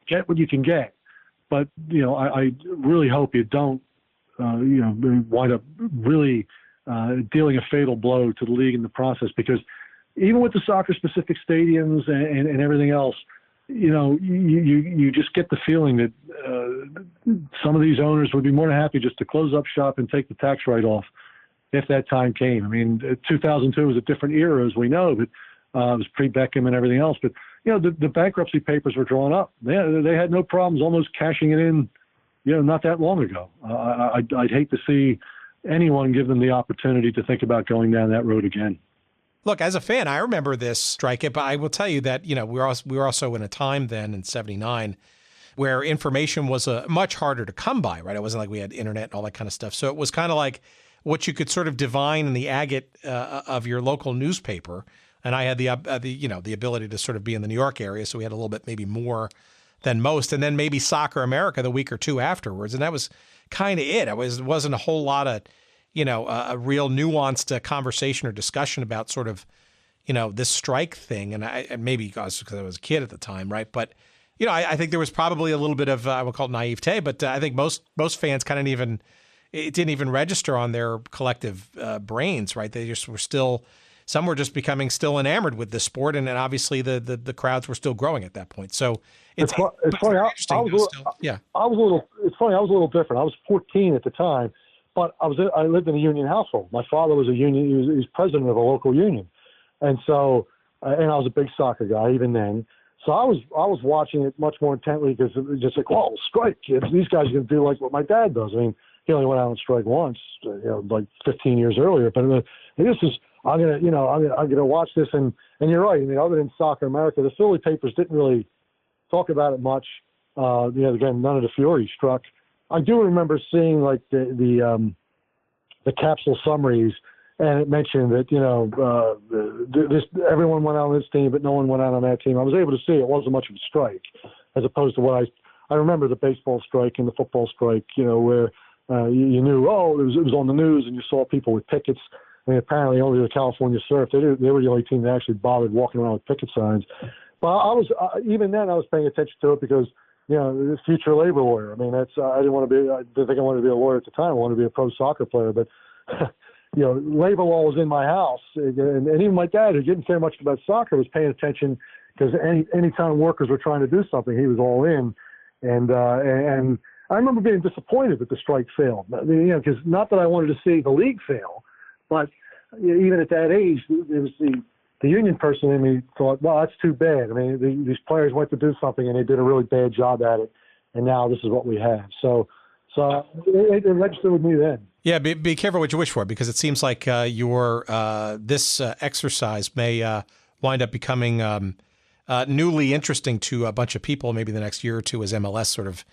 get what you can get. But I really hope you don't wind up really dealing a fatal blow to the league in the process, because even with the soccer-specific stadiums and everything else, you just get the feeling that some of these owners would be more than happy just to close up shop and take the tax write-off if that time came. I mean, 2002 was a different era, as we know, but it was pre-Beckham and everything else. But, the bankruptcy papers were drawn up. They had no problems almost cashing it in, not that long ago. I'd hate to see anyone give them the opportunity to think about going down that road again. Look, as a fan, I remember this strike, but I will tell you that, we were also in a time then in 79 where information was much harder to come by, right? It wasn't like we had internet and all that kind of stuff. So it was kind of like what you could sort of divine in the agate of your local newspaper. And I had the ability to sort of be in the New York area. So we had a little bit, maybe more than most. And then maybe Soccer America the week or two afterwards. And that was kind of it. It wasn't a whole lot of, a real nuanced conversation or discussion about sort of, this strike thing. And maybe because I was a kid at the time, right? But, I think there was probably a little bit of, I would call it naivete, but I think most fans kind of it didn't even register on their collective brains, right? They just were still, some were just becoming still enamored with the sport. And then obviously the crowds were still growing at that point. So it's funny. It's funny. I was a little different. I was 14 at the time. But I lived in a union household. My father was he was president of a local union. And so, and I was a big soccer guy even then. So I was watching it much more intently because it was just like, whoa, strike. These guys are going to do like what my dad does. I mean, he only went out on strike once, like 15 years earlier. But this is, I'm going to watch this. And you're right. I mean, other than Soccer America, the Philly papers didn't really talk about it much. Again, none of the Fury struck. I do remember seeing like the capsule summaries, and it mentioned that everyone went out on this team, but no one went out on that team. I was able to see it wasn't much of a strike, as opposed to what I remember the baseball strike and the football strike. Where you knew it was on the news, and you saw people with pickets. I mean, apparently only the California Surf they were the only team that actually bothered walking around with picket signs. But even then I was paying attention to it because. The future labor lawyer. I mean, I didn't think I wanted to be a lawyer at the time. I wanted to be a pro soccer player, but, labor law was in my house. And even my dad, who didn't care much about soccer, was paying attention because any time workers were trying to do something, he was all in. And I remember being disappointed that the strike failed. Because not that I wanted to see the league fail, but even at that age, it was the union person in me thought, well, that's too bad. I mean, these players went to do something and they did a really bad job at it, and now this is what we have. So it registered with me then. Yeah, be careful what you wish for, because it seems like this exercise may wind up becoming newly interesting to a bunch of people maybe the next year or two as MLS sort of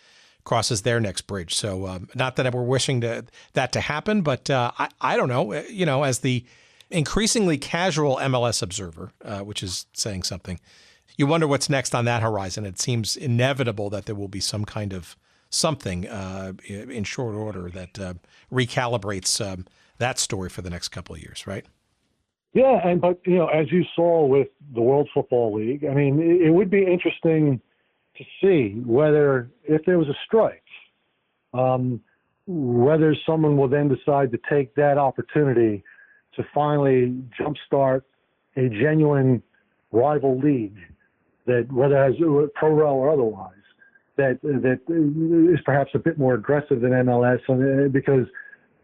crosses their next bridge. So not that we're wishing that to happen, but I don't know, as the increasingly casual MLS observer, which is saying something, you wonder what's next on that horizon. It seems inevitable that there will be some kind of something in short order that recalibrates that story for the next couple of years, right? Yeah, but as you saw with the World Football League, I mean, it would be interesting to see whether, if there was a strike, whether someone will then decide to take that opportunity to finally jumpstart a genuine rival league that, whether as pro rel or otherwise, that is perhaps a bit more aggressive than MLS, because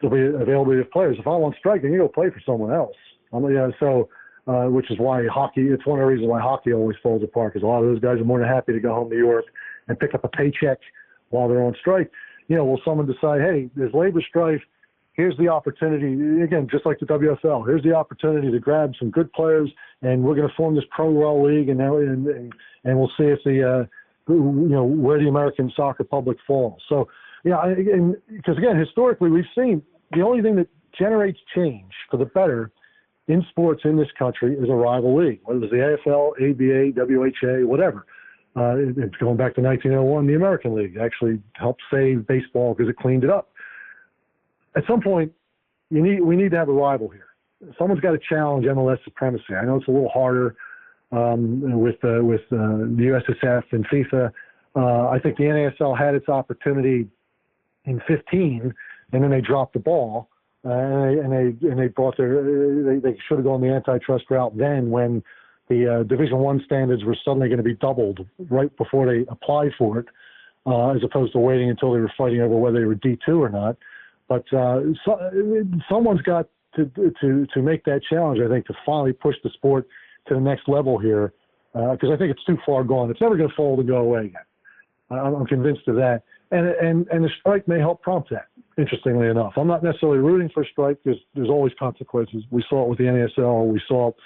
there'll be availability of players. If I'm on strike, then you go play for someone else. Which is why hockey. It's one of the reasons why hockey always falls apart, because a lot of those guys are more than happy to go home to Europe and pick up a paycheck while they're on strike. Will someone decide, hey, there's labor strife? Here's the opportunity, again, just like the WFL, here's the opportunity to grab some good players, and we're going to form this pro-rel league, and we'll see if where the American soccer public falls. So, because again, historically, we've seen the only thing that generates change for the better in sports in this country is a rival league, whether it's the AFL, ABA, WHA, whatever. It's going back to 1901, the American League actually helped save baseball because it cleaned it up. At some point, we need to have a rival here. Someone's got to challenge MLS supremacy. I know it's a little harder with the USSF and FIFA. I think the NASL had its opportunity in 15, and then they dropped the ball. and they brought they should have gone the antitrust route then when the Division I standards were suddenly going to be doubled right before they applied for it, as opposed to waiting until they were fighting over whether they were D2 or not. But someone's got to make that challenge, I think, to finally push the sport to the next level here, because I think it's too far gone. It's never going to fold and go away again. I'm convinced of that. And the strike may help prompt that, interestingly enough. I'm not necessarily rooting for a strike because there's always consequences. We saw it with the NASL. We saw it,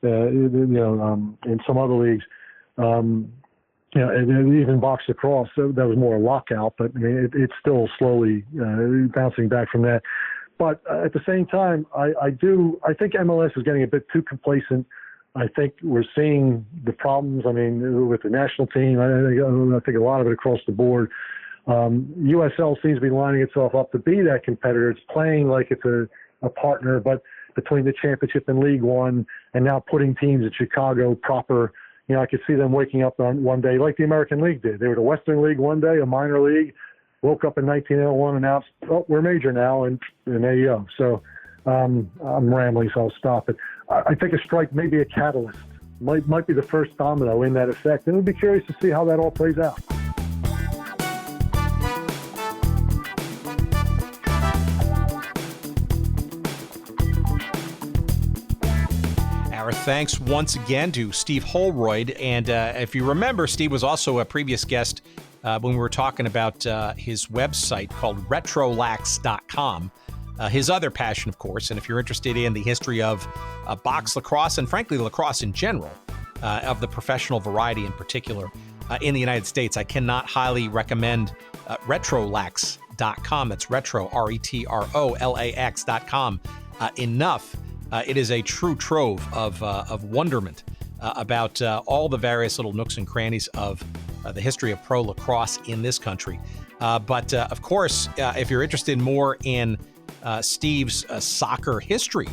in some other leagues. And even box lacrosse, that was more a lockout, but I mean, it's still slowly bouncing back from that. But at the same time, I think MLS is getting a bit too complacent. I think we're seeing the problems. I mean, with the national team, I think a lot of it across the board. USL seems to be lining itself up to be that competitor. It's playing like it's a partner, but between the championship and League One, and now putting teams in Chicago proper. I could see them waking up on one day like the American League did. They were the Western League one day, a minor league, woke up in 1901, announced, oh, we're major now, and there you go. So I'm rambling, so I'll stop it. I think a strike may be a catalyst, might be the first domino in that effect, and we'll be curious to see how that all plays out. Our thanks once again to Steve Holroyd. And if you remember, Steve was also a previous guest when we were talking about his website called retrolax.com. His other passion, of course, and if you're interested in the history of box lacrosse and frankly lacrosse in general, of the professional variety in particular in the United States, I cannot highly recommend retrolax.com. That's retro, retrolax.com enough. It is a true trove of wonderment about all the various little nooks and crannies of the history of pro lacrosse in this country. But of course, if you're interested more in Steve's soccer history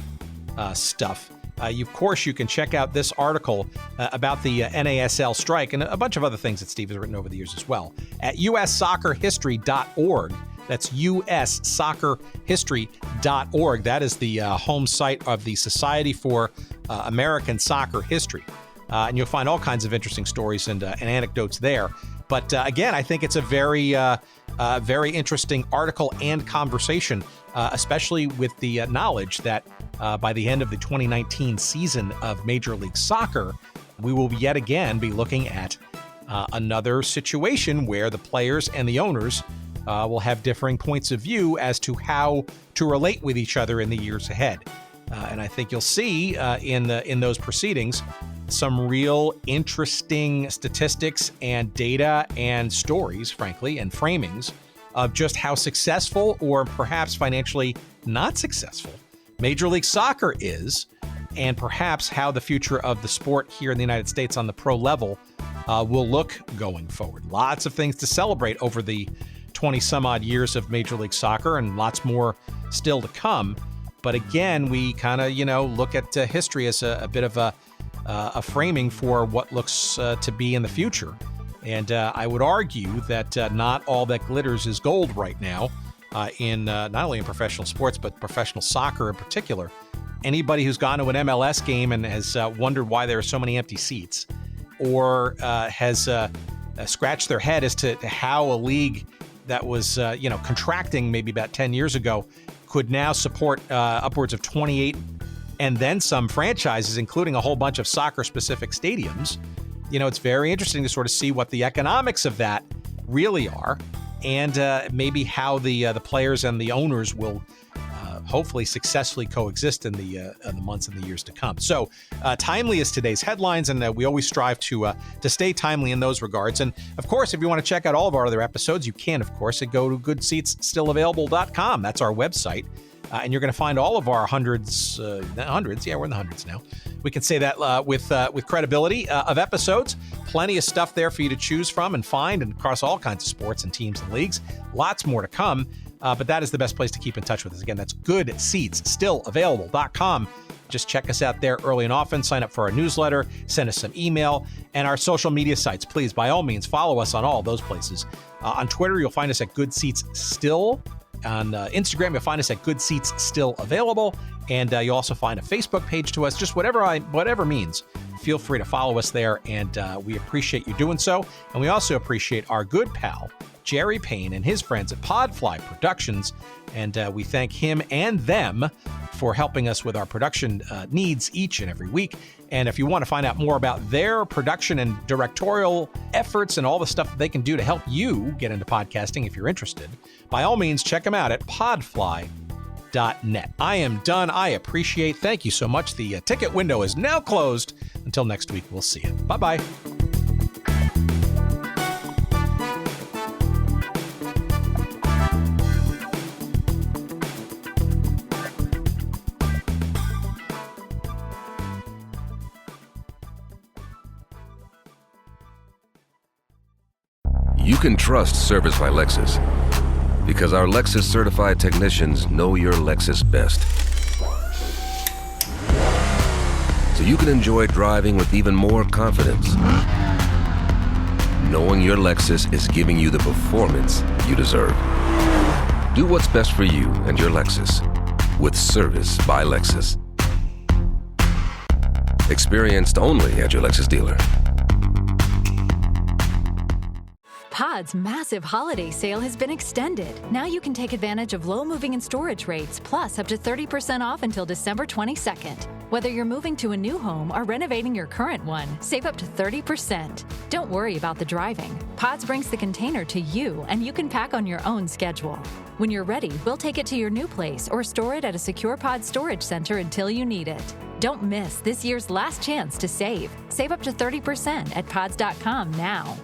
stuff, of course, you can check out this article about the NASL strike and a bunch of other things that Steve has written over the years as well at ussoccerhistory.org. That's ussoccerhistory.org. That is the home site of the Society for American Soccer History. And you'll find all kinds of interesting stories and anecdotes there. But again, I think it's a very interesting article and conversation, especially with the knowledge that by the end of the 2019 season of Major League Soccer, we will yet again be looking at another situation where the players and the owners will have differing points of view as to how to relate with each other in the years ahead. And I think you'll see in those proceedings some real interesting statistics and data and stories, frankly, and framings of just how successful or perhaps financially not successful Major League Soccer is, and perhaps how the future of the sport here in the United States on the pro level will look going forward. Lots of things to celebrate over the 20 some odd years of Major League Soccer and lots more still to come. But again, we kind of, look at history as a bit of a framing for what looks to be in the future. And I would argue that not all that glitters is gold right now in not only in professional sports, but professional soccer in particular. Anybody who's gone to an MLS game and has wondered why there are so many empty seats, or has scratched their head as to how a league that was, contracting maybe about 10 years ago could now support upwards of 28 and then some franchises, including a whole bunch of soccer-specific stadiums. It's very interesting to sort of see what the economics of that really are, and maybe how the players and the owners will hopefully successfully coexist in the months and the years to come. So timely is today's headlines, and we always strive to stay timely in those regards. And of course, if you want to check out all of our other episodes, you can, of course, go to goodseatsstillavailable.com. That's our website. And you're going to find all of our hundreds. Yeah, we're in the hundreds now. We can say that with credibility of episodes. Plenty of stuff there for you to choose from and find, and across all kinds of sports and teams and leagues. Lots more to come. But that is the best place to keep in touch with us. Again, that's goodseatsstillavailable.com. Just check us out there early and often. Sign up for our newsletter. Send us some email. And our social media sites. Please, by all means, follow us on all those places. On Twitter, you'll find us at goodseatsstill. On Instagram, you'll find us at Good Seats Still Available. And you'll also find a Facebook page to us, just whatever means. Feel free to follow us there, and we appreciate you doing so. And we also appreciate our good pal, Jerry Payne, and his friends at Podfly Productions. And we thank him and them for helping us with our production needs each and every week. And if you want to find out more about their production and directorial efforts and all the stuff that they can do to help you get into podcasting, if you're interested, by all means, check them out at podfly.net. I am done. I appreciate. Thank you so much. The ticket window is now closed. Until next week, we'll see you. Bye-bye. You can trust Service by Lexus because our Lexus certified technicians know your Lexus best. So you can enjoy driving with even more confidence, knowing your Lexus is giving you the performance you deserve. Do what's best for you and your Lexus with Service by Lexus. Experienced only at your Lexus dealer. Pod's massive holiday sale has been extended. Now you can take advantage of low moving and storage rates, plus up to 30% off until December 22nd. Whether you're moving to a new home or renovating your current one, save up to 30%. Don't worry about the driving. Pods brings the container to you, and you can pack on your own schedule. When you're ready, we'll take it to your new place or store it at a secure Pod storage center until you need it. Don't miss this year's last chance to save. Save up to 30% at pods.com now.